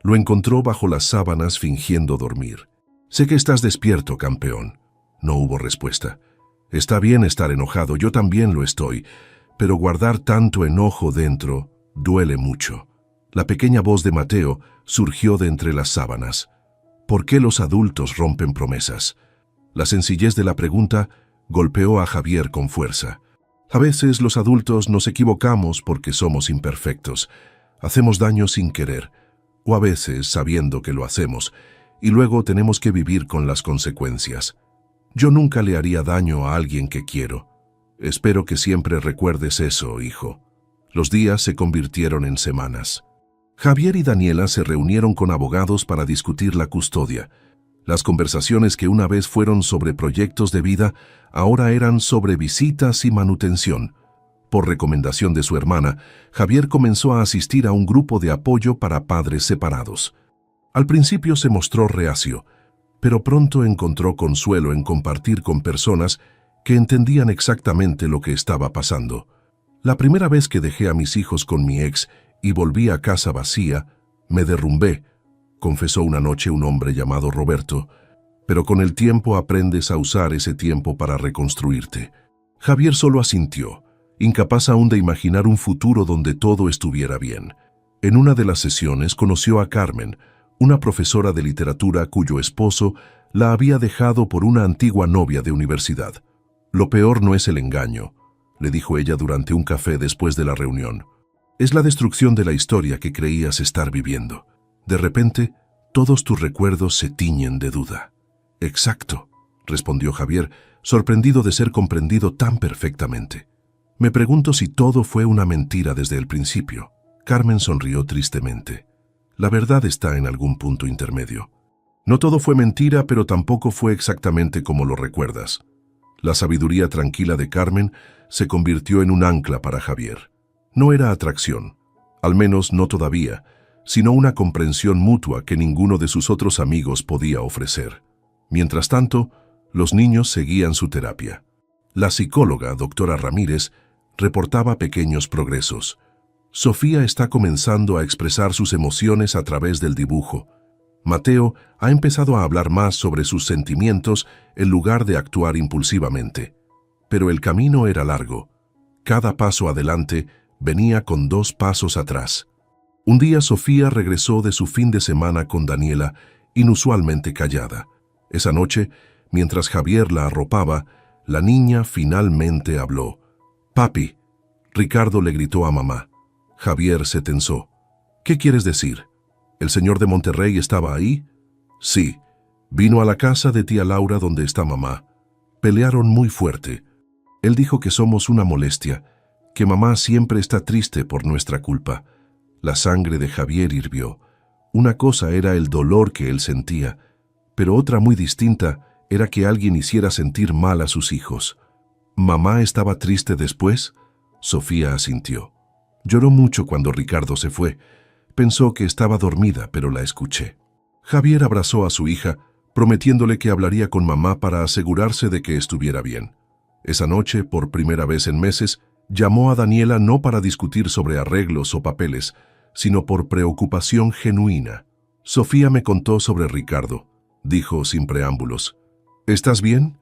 Lo encontró bajo las sábanas fingiendo dormir. «Sé que estás despierto, campeón». No hubo respuesta. Está bien estar enojado, yo también lo estoy, pero guardar tanto enojo dentro duele mucho. La pequeña voz de Mateo surgió de entre las sábanas. ¿Por qué los adultos rompen promesas? La sencillez de la pregunta golpeó a Javier con fuerza. A veces los adultos nos equivocamos porque somos imperfectos. Hacemos daño sin querer, o a veces sabiendo que lo hacemos, y luego tenemos que vivir con las consecuencias. Yo nunca le haría daño a alguien que quiero. Espero que siempre recuerdes eso, hijo. Los días se convirtieron en semanas. Javier y Daniela se reunieron con abogados para discutir la custodia. Las conversaciones que una vez fueron sobre proyectos de vida, ahora eran sobre visitas y manutención. Por recomendación de su hermana, Javier comenzó a asistir a un grupo de apoyo para padres separados. Al principio se mostró reacio, pero pronto encontró consuelo en compartir con personas que entendían exactamente lo que estaba pasando. La primera vez que dejé a mis hijos con mi ex y volví a casa vacía, me derrumbé, confesó una noche un hombre llamado Roberto, pero con el tiempo aprendes a usar ese tiempo para reconstruirte. Javier solo asintió, incapaz aún de imaginar un futuro donde todo estuviera bien. En una de las sesiones conoció a Carmen, una profesora de literatura cuyo esposo la había dejado por una antigua novia de universidad. Lo peor no es el engaño, le dijo ella durante un café después de la reunión. Es la destrucción de la historia que creías estar viviendo. De repente, todos tus recuerdos se tiñen de duda. Exacto, respondió Javier, sorprendido de ser comprendido tan perfectamente. Me pregunto si todo fue una mentira desde el principio. Carmen sonrió tristemente. La verdad está en algún punto intermedio. No todo fue mentira, pero tampoco fue exactamente como lo recuerdas. La sabiduría tranquila de Carmen se convirtió en un ancla para Javier. No era atracción, al menos no todavía, sino una comprensión mutua que ninguno de sus otros amigos podía ofrecer. Mientras tanto, los niños seguían su terapia. La psicóloga, doctora Ramírez, reportaba pequeños progresos. Sofía está comenzando a expresar sus emociones a través del dibujo. Mateo ha empezado a hablar más sobre sus sentimientos en lugar de actuar impulsivamente. Pero el camino era largo. Cada paso adelante venía con 2 pasos atrás. Un día Sofía regresó de su fin de semana con Daniela, inusualmente callada. Esa noche, mientras Javier la arropaba, la niña finalmente habló. «Papi», Ricardo le gritó a mamá. Javier se tensó. «¿Qué quieres decir? ¿El señor de Monterrey estaba ahí?» «Sí. Vino a la casa de tía Laura donde está mamá. Pelearon muy fuerte. Él dijo que somos una molestia, que mamá siempre está triste por nuestra culpa». La sangre de Javier hirvió. Una cosa era el dolor que él sentía, pero otra muy distinta era que alguien hiciera sentir mal a sus hijos. ¿Mamá estaba triste después? Sofía asintió. Lloró mucho cuando Ricardo se fue. Pensó que estaba dormida, pero la escuché. Javier abrazó a su hija, prometiéndole que hablaría con mamá para asegurarse de que estuviera bien. Esa noche, por primera vez en meses, llamó a Daniela no para discutir sobre arreglos o papeles, sino por preocupación genuina. Sofía me contó sobre Ricardo, dijo sin preámbulos. ¿Estás bien?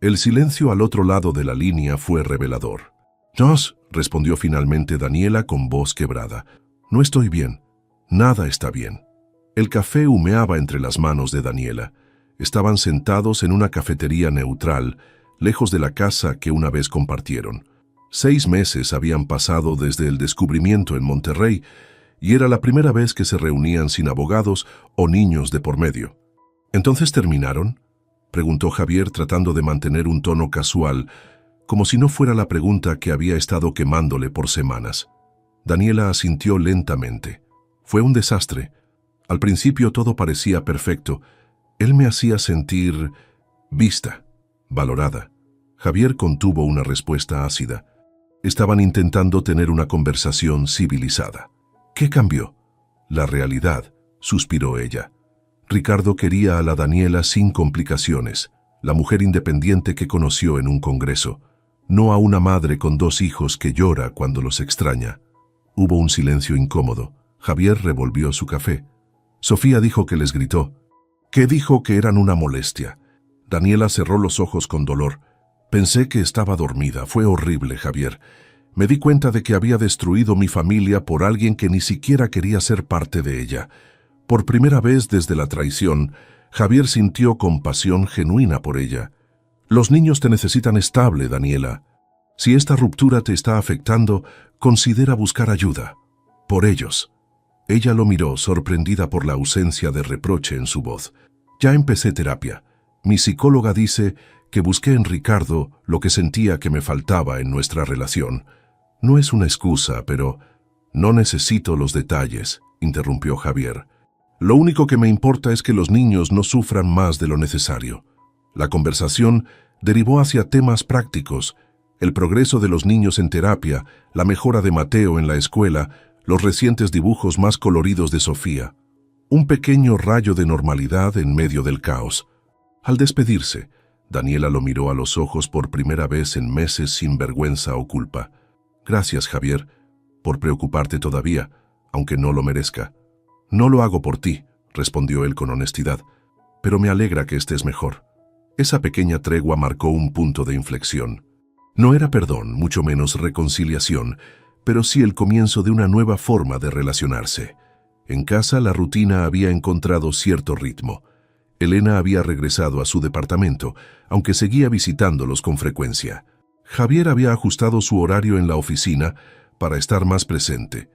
El silencio al otro lado de la línea fue revelador. «No», respondió finalmente Daniela con voz quebrada. «No estoy bien. Nada está bien». El café humeaba entre las manos de Daniela. Estaban sentados en una cafetería neutral, lejos de la casa que una vez compartieron. 6 meses habían pasado desde el descubrimiento en Monterrey, y era la primera vez que se reunían sin abogados o niños de por medio. ¿Entonces terminaron?, preguntó Javier tratando de mantener un tono casual, como si no fuera la pregunta que había estado quemándole por semanas. Daniela asintió lentamente. Fue un desastre. Al principio todo parecía perfecto. Él me hacía sentir vista, valorada. Javier contuvo una respuesta ácida. Estaban intentando tener una conversación civilizada. ¿Qué cambió? La realidad, suspiró ella. Ricardo quería a la Daniela sin complicaciones, la mujer independiente que conoció en un congreso, no a una madre con 2 hijos que llora cuando los extraña. Hubo un silencio incómodo. Javier revolvió su café. Sofía dijo que les gritó. ¿Qué dijo que eran una molestia? Daniela cerró los ojos con dolor. Pensé que estaba dormida. Fue horrible, Javier. Me di cuenta de que había destruido mi familia por alguien que ni siquiera quería ser parte de ella. Por primera vez desde la traición, Javier sintió compasión genuina por ella. Los niños te necesitan estable, Daniela. Si esta ruptura te está afectando, considera buscar ayuda. Por ellos. Ella lo miró, sorprendida por la ausencia de reproche en su voz. Ya empecé terapia. Mi psicóloga dice que busqué en Ricardo lo que sentía que me faltaba en nuestra relación. No es una excusa, pero no necesito los detalles, interrumpió Javier. Lo único que me importa es que los niños no sufran más de lo necesario. La conversación derivó hacia temas prácticos: el progreso de los niños en terapia, la mejora de Mateo en la escuela, los recientes dibujos más coloridos de Sofía. Un pequeño rayo de normalidad en medio del caos. Al despedirse, Daniela lo miró a los ojos por primera vez en meses sin vergüenza o culpa. Gracias, Javier, por preocuparte todavía, aunque no lo merezca. No lo hago por ti, respondió él con honestidad, pero me alegra que estés mejor. Esa pequeña tregua marcó un punto de inflexión. No era perdón, mucho menos reconciliación, pero sí el comienzo de una nueva forma de relacionarse. En casa la rutina había encontrado cierto ritmo. Elena había regresado a su departamento, aunque seguía visitándolos con frecuencia. Javier había ajustado su horario en la oficina para estar más presente.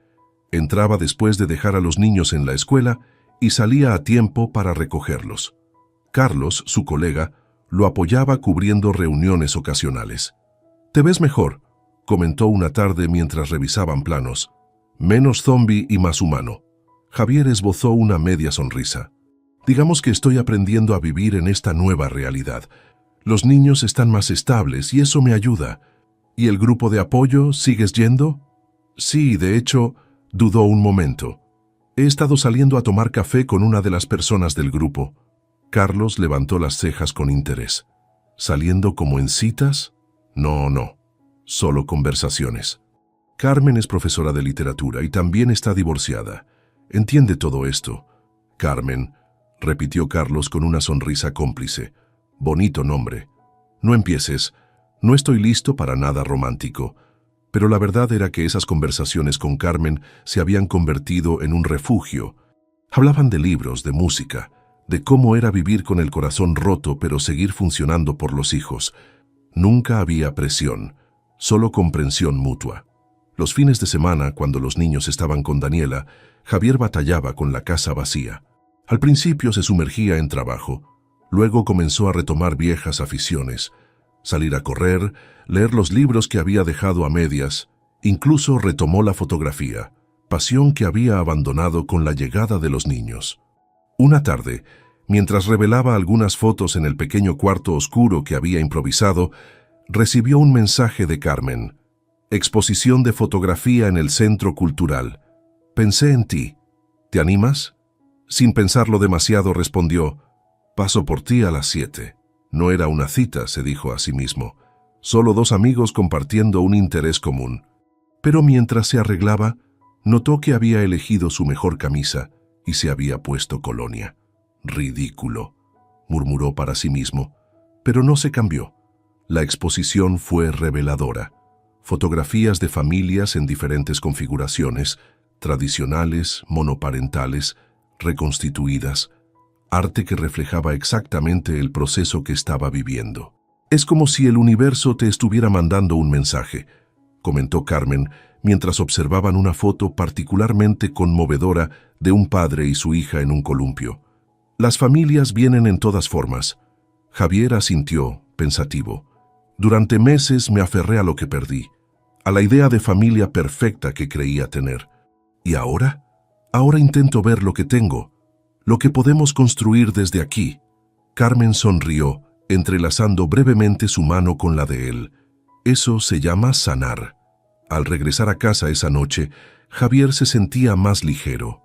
Entraba después de dejar a los niños en la escuela y salía a tiempo para recogerlos. Carlos, su colega, lo apoyaba cubriendo reuniones ocasionales. «Te ves mejor», comentó una tarde mientras revisaban planos. «Menos zombi y más humano». Javier esbozó una media sonrisa. «Digamos que estoy aprendiendo a vivir en esta nueva realidad. Los niños están más estables y eso me ayuda. ¿Y el grupo de apoyo, sigues yendo?» «Sí, de hecho», dudó un momento. «He estado saliendo a tomar café con una de las personas del grupo». Carlos levantó las cejas con interés. «¿Saliendo como en citas?» No, solo conversaciones. Carmen es profesora de literatura y también está divorciada. ¿Entiende todo esto?» «Carmen», repitió Carlos con una sonrisa cómplice. «Bonito nombre. No empieces. No estoy listo para nada romántico». Pero la verdad era que esas conversaciones con Carmen se habían convertido en un refugio. Hablaban de libros, de música, de cómo era vivir con el corazón roto pero seguir funcionando por los hijos. Nunca había presión, solo comprensión mutua. Los fines de semana, cuando los niños estaban con Daniela, Javier batallaba con la casa vacía. Al principio se sumergía en trabajo, luego comenzó a retomar viejas aficiones, salir a correr, leer los libros que había dejado a medias, incluso retomó la fotografía, pasión que había abandonado con la llegada de los niños. Una tarde, mientras revelaba algunas fotos en el pequeño cuarto oscuro que había improvisado, recibió un mensaje de Carmen. «Exposición de fotografía en el Centro Cultural. Pensé en ti. ¿Te animas?» Sin pensarlo demasiado respondió: «Paso por ti a las 7». No era una cita, se dijo a sí mismo. Solo dos amigos compartiendo un interés común. Pero mientras se arreglaba, notó que había elegido su mejor camisa y se había puesto colonia. «Ridículo», murmuró para sí mismo, pero no se cambió. La exposición fue reveladora. Fotografías de familias en diferentes configuraciones, tradicionales, monoparentales, reconstituidas, arte que reflejaba exactamente el proceso que estaba viviendo. «Es como si el universo te estuviera mandando un mensaje», comentó Carmen mientras observaban una foto particularmente conmovedora de un padre y su hija en un columpio. «Las familias vienen en todas formas». Javier asintió, pensativo. «Durante meses me aferré a lo que perdí, a la idea de familia perfecta que creía tener. ¿Y ahora? Ahora intento ver lo que tengo, lo que podemos construir desde aquí». Carmen sonrió, entrelazando brevemente su mano con la de él. «Eso se llama sanar». Al regresar a casa esa noche, Javier se sentía más ligero.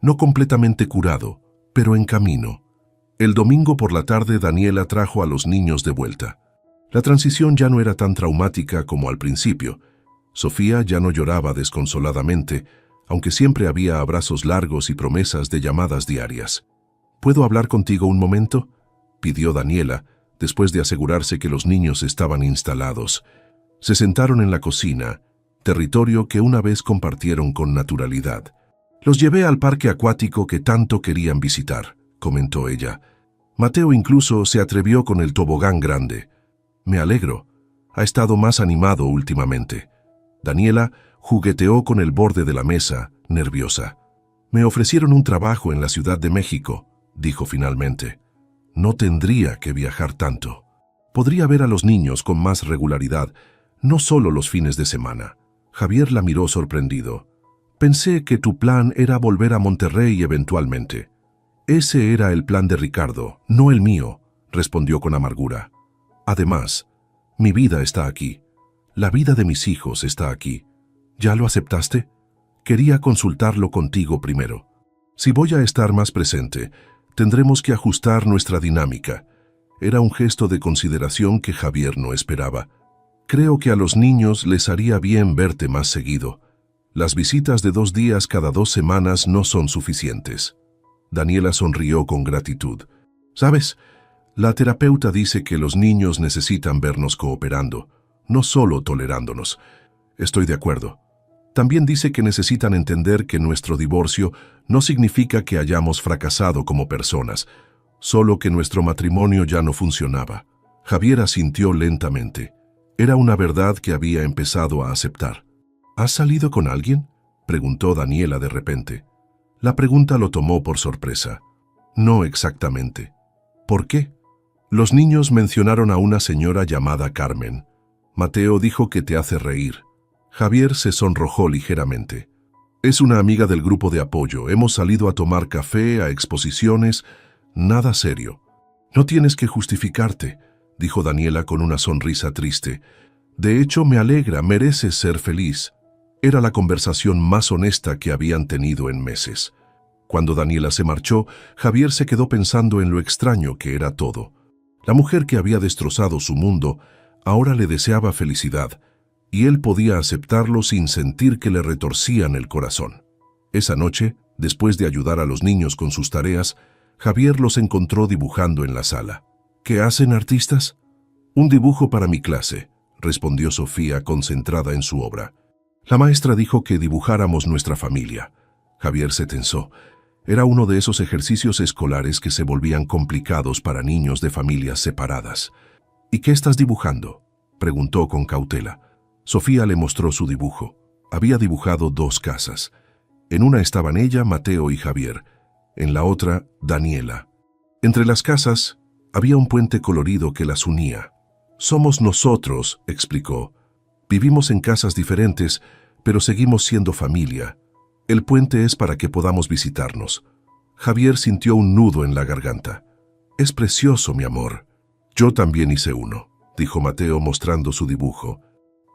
No completamente curado, pero en camino. El domingo por la tarde Daniela trajo a los niños de vuelta. La transición ya no era tan traumática como al principio. Sofía ya no lloraba desconsoladamente, aunque siempre había abrazos largos y promesas de llamadas diarias. «¿Puedo hablar contigo un momento?», pidió Daniela, después de asegurarse que los niños estaban instalados. Se sentaron en la cocina, territorio que una vez compartieron con naturalidad. «Los llevé al parque acuático que tanto querían visitar», comentó ella. «Mateo incluso se atrevió con el tobogán grande. Me alegro. Ha estado más animado últimamente». Daniela jugueteó con el borde de la mesa, nerviosa. «Me ofrecieron un trabajo en la Ciudad de México», dijo finalmente. «No tendría que viajar tanto. Podría ver a los niños con más regularidad, no solo los fines de semana». Javier la miró sorprendido. «Pensé que tu plan era volver a Monterrey eventualmente». «Ese era el plan de Ricardo, no el mío», respondió con amargura. «Además, mi vida está aquí. La vida de mis hijos está aquí. ¿Ya lo aceptaste? Quería consultarlo contigo primero. Si voy a estar más presente, tendremos que ajustar nuestra dinámica». Era un gesto de consideración que Javier no esperaba. «Creo que a los niños les haría bien verte más seguido. Las visitas de 2 días cada 2 semanas no son suficientes». Daniela sonrió con gratitud. «¿Sabes? La terapeuta dice que los niños necesitan vernos cooperando, no solo tolerándonos». «Estoy de acuerdo. También dice que necesitan entender que nuestro divorcio no significa que hayamos fracasado como personas, solo que nuestro matrimonio ya no funcionaba». Javier asintió lentamente. Era una verdad que había empezado a aceptar. «¿Has salido con alguien?», preguntó Daniela de repente. La pregunta lo tomó por sorpresa. «No exactamente». «¿Por qué?». «Los niños mencionaron a una señora llamada Carmen. Mateo dijo que te hace reír». Javier se sonrojó ligeramente. «Es una amiga del grupo de apoyo. Hemos salido a tomar café, a exposiciones. Nada serio». «No tienes que justificarte», dijo Daniela con una sonrisa triste. «De hecho, me alegra, mereces ser feliz». Era la conversación más honesta que habían tenido en meses. Cuando Daniela se marchó, Javier se quedó pensando en lo extraño que era todo. La mujer que había destrozado su mundo ahora le deseaba felicidad, y él podía aceptarlo sin sentir que le retorcían el corazón. Esa noche, después de ayudar a los niños con sus tareas, Javier los encontró dibujando en la sala. «¿Qué hacen, artistas?». «Un dibujo para mi clase», respondió Sofía concentrada en su obra. «La maestra dijo que dibujáramos nuestra familia». Javier se tensó. Era uno de esos ejercicios escolares que se volvían complicados para niños de familias separadas. «¿Y qué estás dibujando?», preguntó con cautela. Sofía le mostró su dibujo. Había dibujado 2 casas. En una estaban ella, Mateo y Javier. En la otra, Daniela. Entre las casas había un puente colorido que las unía. «Somos nosotros», explicó. «Vivimos en casas diferentes, pero seguimos siendo familia. El puente es para que podamos visitarnos». Javier sintió un nudo en la garganta. «Es precioso, mi amor». «Yo también hice uno», dijo Mateo mostrando su dibujo.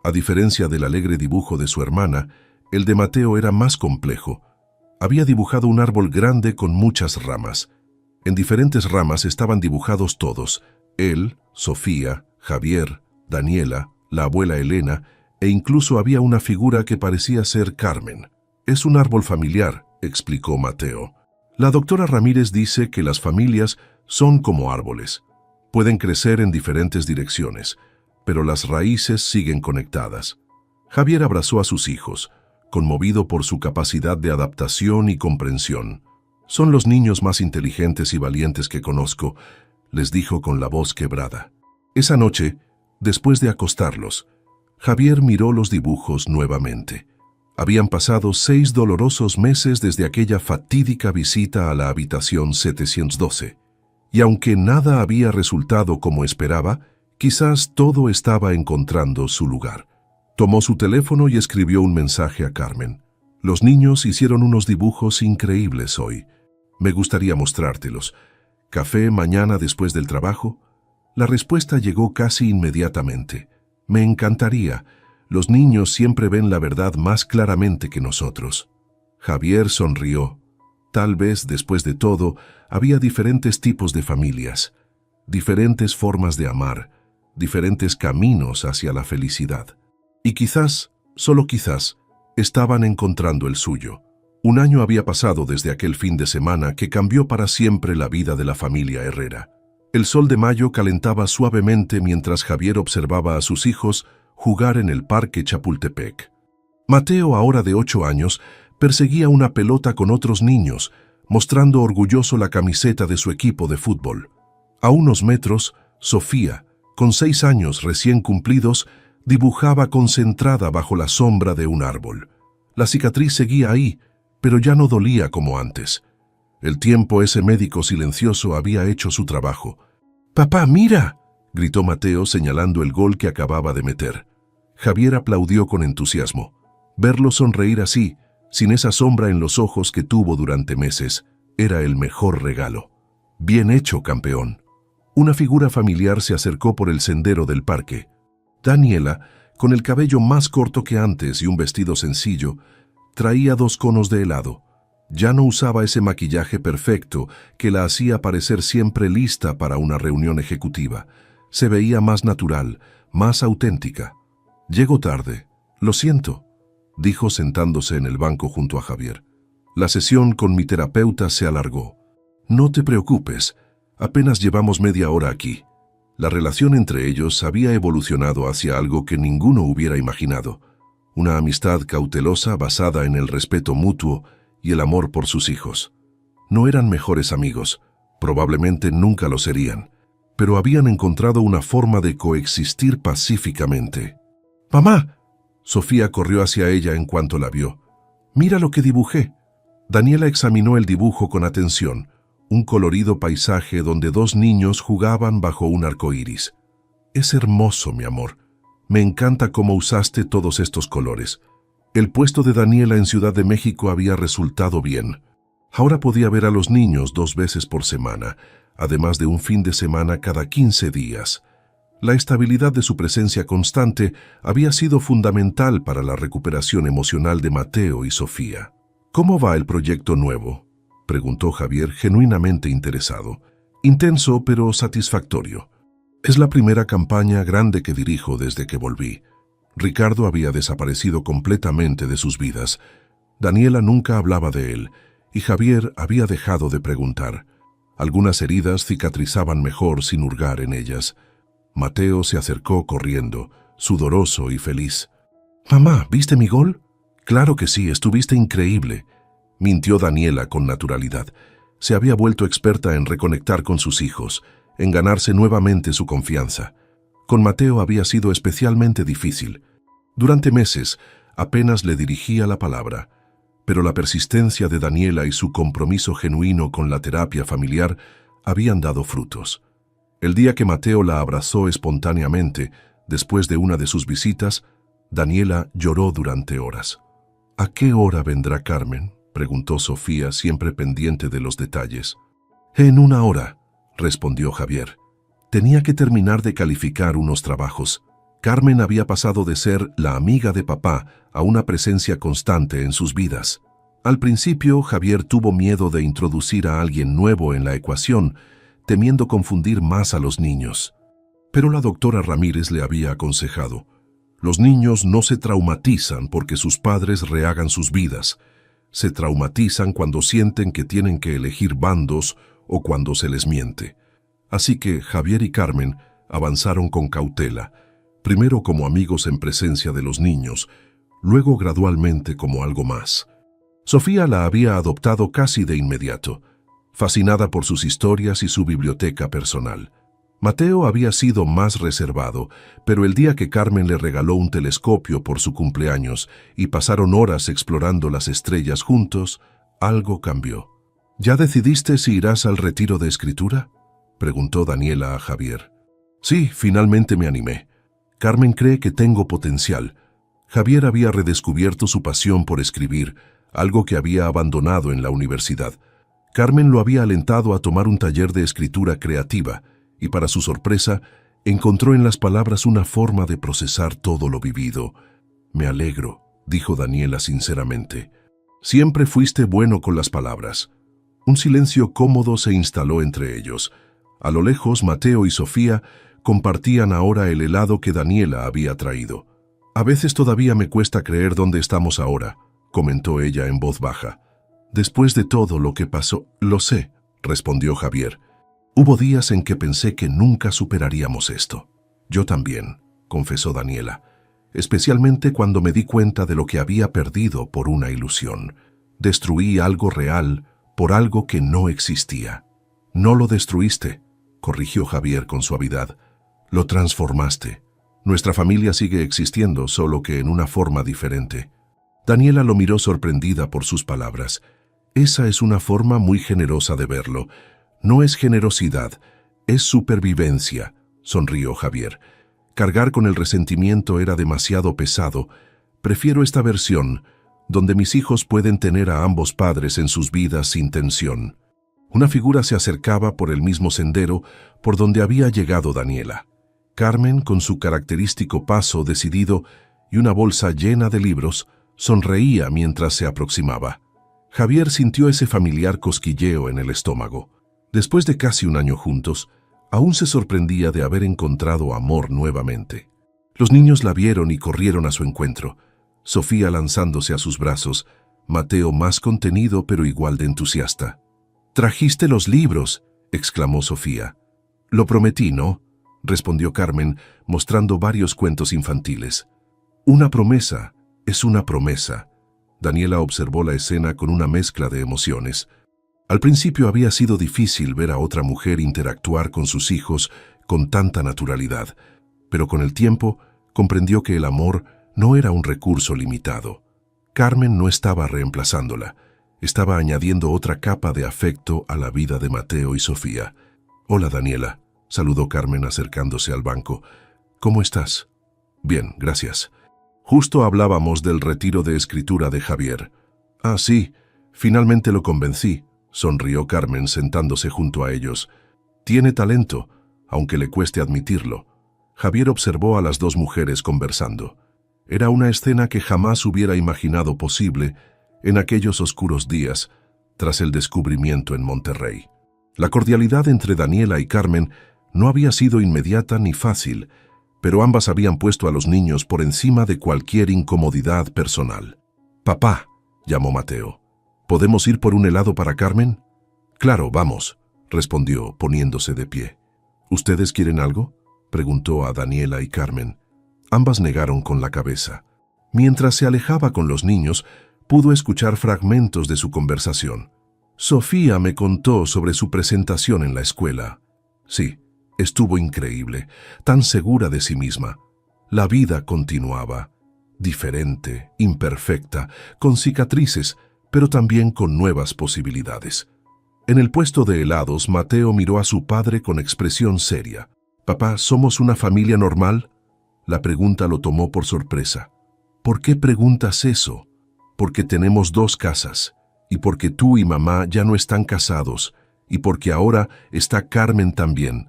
A diferencia del alegre dibujo de su hermana, el de Mateo era más complejo. Había dibujado un árbol grande con muchas ramas. En diferentes ramas estaban dibujados todos: él, Sofía, Javier, Daniela, la abuela Elena, e incluso había una figura que parecía ser Carmen. «Es un árbol familiar», explicó Mateo. «La doctora Ramírez dice que las familias son como árboles. Pueden crecer en diferentes direcciones, pero las raíces siguen conectadas». Javier abrazó a sus hijos, conmovido por su capacidad de adaptación y comprensión. «Son los niños más inteligentes y valientes que conozco», les dijo con la voz quebrada. Esa noche, después de acostarlos, Javier miró los dibujos nuevamente. Habían pasado 6 dolorosos meses desde aquella fatídica visita a la habitación 712, y aunque nada había resultado como esperaba, quizás todo estaba encontrando su lugar. Tomó su teléfono y escribió un mensaje a Carmen. «Los niños hicieron unos dibujos increíbles hoy. Me gustaría mostrártelos. ¿Café mañana después del trabajo?». La respuesta llegó casi inmediatamente. «Me encantaría. Los niños siempre ven la verdad más claramente que nosotros». Javier sonrió. Tal vez, después de todo, había diferentes tipos de familias, diferentes formas de amar, diferentes caminos hacia la felicidad. Y quizás, solo quizás, estaban encontrando el suyo. Un año había pasado desde aquel fin de semana que cambió para siempre la vida de la familia Herrera. El sol de mayo calentaba suavemente mientras Javier observaba a sus hijos jugar en el Parque Chapultepec. Mateo, ahora de 8 años, perseguía una pelota con otros niños, mostrando orgulloso la camiseta de su equipo de fútbol. A unos metros, Sofía, con 6 años recién cumplidos, dibujaba concentrada bajo la sombra de un árbol. La cicatriz seguía ahí, pero ya no dolía como antes. El tiempo, ese médico silencioso, había hecho su trabajo. «¡Papá, mira!», gritó Mateo señalando el gol que acababa de meter. Javier aplaudió con entusiasmo. Verlo sonreír así, sin esa sombra en los ojos que tuvo durante meses, era el mejor regalo. «Bien hecho, campeón». Una figura familiar se acercó por el sendero del parque. Daniela, con el cabello más corto que antes y un vestido sencillo, traía 2 conos de helado. Ya no usaba ese maquillaje perfecto que la hacía parecer siempre lista para una reunión ejecutiva. Se veía más natural, más auténtica. «Llego tarde. Lo siento», dijo sentándose en el banco junto a Javier. «La sesión con mi terapeuta se alargó». «No te preocupes. Apenas llevamos media hora aquí». La relación entre ellos había evolucionado hacia algo que ninguno hubiera imaginado. Una amistad cautelosa basada en el respeto mutuo y el amor por sus hijos. No eran mejores amigos, probablemente nunca lo serían, pero habían encontrado una forma de coexistir pacíficamente. «¡Mamá!», Sofía corrió hacia ella en cuanto la vio. «Mira lo que dibujé». Daniela examinó el dibujo con atención, un colorido paisaje donde 2 niños jugaban bajo un arco iris. «Es hermoso, mi amor. Me encanta cómo usaste todos estos colores». El puesto de Daniela en Ciudad de México había resultado bien. Ahora podía ver a los niños 2 veces por semana, además de un fin de semana cada 15 días. La estabilidad de su presencia constante había sido fundamental para la recuperación emocional de Mateo y Sofía. «¿Cómo va el proyecto nuevo?», preguntó Javier, genuinamente interesado. «Intenso, pero satisfactorio. Es la primera campaña grande que dirijo desde que volví». Ricardo había desaparecido completamente de sus vidas. Daniela nunca hablaba de él, y Javier había dejado de preguntar. Algunas heridas cicatrizaban mejor sin hurgar en ellas. Mateo se acercó corriendo, sudoroso y feliz. «Mamá, ¿viste mi gol?». «Claro que sí, estuviste increíble», mintió Daniela con naturalidad. Se había vuelto experta en reconectar con sus hijos, en ganarse nuevamente su confianza. Con Mateo había sido especialmente difícil. Durante meses apenas le dirigía la palabra, pero la persistencia de Daniela y su compromiso genuino con la terapia familiar habían dado frutos. El día que Mateo la abrazó espontáneamente, después de una de sus visitas, Daniela lloró durante horas. «¿A qué hora vendrá Carmen?», preguntó Sofía, siempre pendiente de los detalles. «En 1 hora», respondió Javier. Tenía que terminar de calificar unos trabajos. Carmen había pasado de ser la amiga de papá a una presencia constante en sus vidas. Al principio, Javier tuvo miedo de introducir a alguien nuevo en la ecuación, temiendo confundir más a los niños. Pero la doctora Ramírez le había aconsejado: «Los niños no se traumatizan porque sus padres rehagan sus vidas. Se traumatizan cuando sienten que tienen que elegir bandos o cuando se les miente». Así que Javier y Carmen avanzaron con cautela, primero como amigos en presencia de los niños, luego gradualmente como algo más. Sofía la había adoptado casi de inmediato, fascinada por sus historias y su biblioteca personal. Mateo había sido más reservado, pero el día que Carmen le regaló un telescopio por su cumpleaños y pasaron horas explorando las estrellas juntos, algo cambió. «¿Ya decidiste si irás al retiro de escritura?», preguntó Daniela a Javier. «Sí, finalmente me animé. Carmen cree que tengo potencial». Javier había redescubierto su pasión por escribir, algo que había abandonado en la universidad. Carmen lo había alentado a tomar un taller de escritura creativa y, para su sorpresa, encontró en las palabras una forma de procesar todo lo vivido. «Me alegro», dijo Daniela sinceramente. «Siempre fuiste bueno con las palabras». Un silencio cómodo se instaló entre ellos. A lo lejos, Mateo y Sofía compartían ahora el helado que Daniela había traído. «A veces todavía me cuesta creer dónde estamos ahora», comentó ella en voz baja. «Después de todo lo que pasó». «Lo sé», respondió Javier. Hubo días en que pensé que nunca superaríamos esto. Yo también, confesó Daniela, especialmente cuando me di cuenta de lo que había perdido por una ilusión. Destruí algo real por algo que no existía. No lo destruiste, corrigió Javier con suavidad. Lo transformaste. Nuestra familia sigue existiendo, solo que en una forma diferente. Daniela lo miró sorprendida por sus palabras. Esa es una forma muy generosa de verlo. No es generosidad, es supervivencia, sonrió Javier. Cargar con el resentimiento era demasiado pesado. Prefiero esta versión, donde mis hijos pueden tener a ambos padres en sus vidas sin tensión. Una figura se acercaba por el mismo sendero por donde había llegado Daniela. Carmen, con su característico paso decidido y una bolsa llena de libros, sonreía mientras se aproximaba. Javier sintió ese familiar cosquilleo en el estómago. Después de casi un año juntos, aún se sorprendía de haber encontrado amor nuevamente. Los niños la vieron y corrieron a su encuentro. Sofía lanzándose a sus brazos, Mateo más contenido pero igual de entusiasta. «¡Trajiste los libros!», exclamó Sofía. «Lo prometí, ¿no?», respondió Carmen, mostrando varios cuentos infantiles. «Una promesa es una promesa». Daniela observó la escena con una mezcla de emociones. Al principio había sido difícil ver a otra mujer interactuar con sus hijos con tanta naturalidad, pero con el tiempo comprendió que el amor no era un recurso limitado. Carmen no estaba reemplazándola, estaba añadiendo otra capa de afecto a la vida de Mateo y Sofía. «Hola, Daniela», saludó Carmen acercándose al banco. «¿Cómo estás?» «Bien, gracias. Justo hablábamos del retiro de escritura de Javier». «Ah, sí, finalmente lo convencí», sonrió Carmen sentándose junto a ellos. «Tiene talento, aunque le cueste admitirlo». Javier observó a las dos mujeres conversando. Era una escena que jamás hubiera imaginado posible en aquellos oscuros días, tras el descubrimiento en Monterrey. La cordialidad entre Daniela y Carmen no había sido inmediata ni fácil, pero ambas habían puesto a los niños por encima de cualquier incomodidad personal. «Papá», llamó Mateo, «¿podemos ir por un helado para Carmen?» «Claro, vamos», respondió, poniéndose de pie. «¿Ustedes quieren algo?», preguntó a Daniela y Carmen. Ambas negaron con la cabeza. Mientras se alejaba con los niños, pudo escuchar fragmentos de su conversación. «Sofía me contó sobre su presentación en la escuela. Sí, estuvo increíble, tan segura de sí misma. La vida continuaba, diferente, imperfecta, con cicatrices, pero también con nuevas posibilidades». En el puesto de helados, Mateo miró a su padre con expresión seria. «Papá, ¿somos una familia normal?». La pregunta lo tomó por sorpresa. «¿Por qué preguntas eso?». «Porque tenemos 2 casas, y porque tú y mamá ya no están casados, y porque ahora está Carmen también».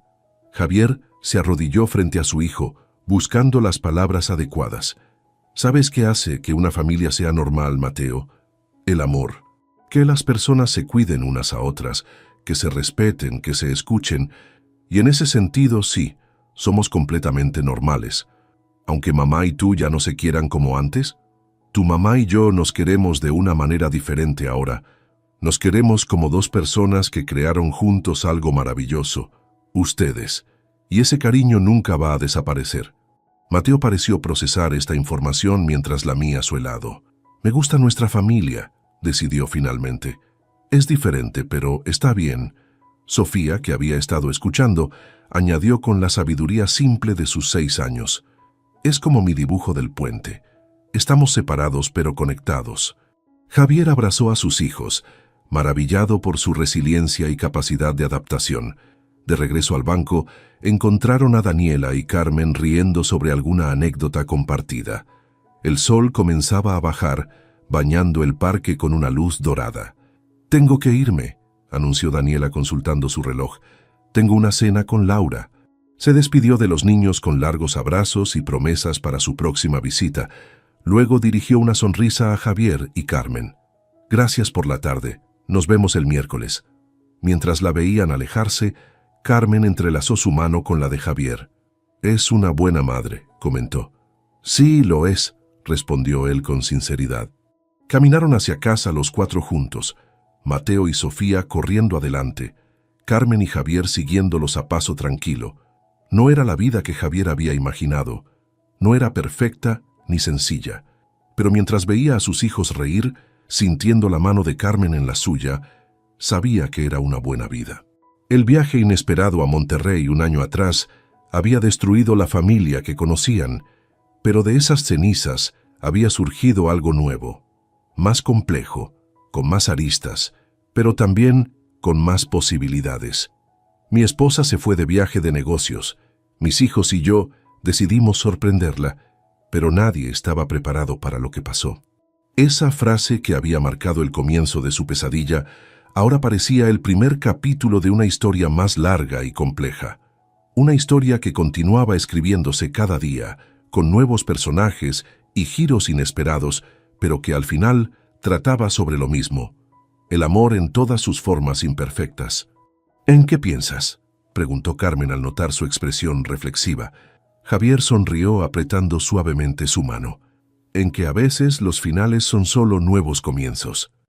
Javier se arrodilló frente a su hijo, buscando las palabras adecuadas. «¿Sabes qué hace que una familia sea normal, Mateo? El amor. Que las personas se cuiden unas a otras, que se respeten, que se escuchen, y en ese sentido sí, somos completamente normales. Aunque mamá y tú ya no se quieran como antes, tu mamá y yo nos queremos de una manera diferente ahora. Nos queremos como 2 personas que crearon juntos algo maravilloso, ustedes, y ese cariño nunca va a desaparecer». Mateo pareció procesar esta información mientras lamía su helado. «Me gusta nuestra familia», decidió finalmente. «Es diferente, pero está bien». Sofía, que había estado escuchando, añadió con la sabiduría simple de sus 6 años. «Es como mi dibujo del puente. Estamos separados pero conectados». Javier abrazó a sus hijos, maravillado por su resiliencia y capacidad de adaptación. De regreso al banco, encontraron a Daniela y Carmen riendo sobre alguna anécdota compartida. El sol comenzaba a bajar, bañando el parque con una luz dorada. «Tengo que irme», anunció Daniela consultando su reloj. «Tengo una cena con Laura». Se despidió de los niños con largos abrazos y promesas para su próxima visita. Luego dirigió una sonrisa a Javier y Carmen. «Gracias por la tarde. Nos vemos el miércoles». Mientras la veían alejarse, Carmen entrelazó su mano con la de Javier. «Es una buena madre», comentó. «Sí, lo es», respondió él con sinceridad. Caminaron hacia casa los 4 juntos, Mateo y Sofía corriendo adelante. Carmen y Javier siguiéndolos a paso tranquilo. No era la vida que Javier había imaginado. No era perfecta ni sencilla. Pero mientras veía a sus hijos reír, sintiendo la mano de Carmen en la suya, sabía que era una buena vida. El viaje inesperado a Monterrey un año atrás había destruido la familia que conocían, pero de esas cenizas había surgido algo nuevo, más complejo, con más aristas, pero también con más posibilidades. Mi esposa se fue de viaje de negocios. Mis hijos y yo decidimos sorprenderla, pero nadie estaba preparado para lo que pasó. Esa frase que había marcado el comienzo de su pesadilla ahora parecía el primer capítulo de una historia más larga y compleja. Una historia que continuaba escribiéndose cada día, con nuevos personajes y giros inesperados, pero que al final trataba sobre lo mismo: el amor en todas sus formas imperfectas. ¿En qué piensas?, preguntó Carmen al notar su expresión reflexiva. Javier sonrió apretando suavemente su mano. En que a veces los finales son solo nuevos comienzos.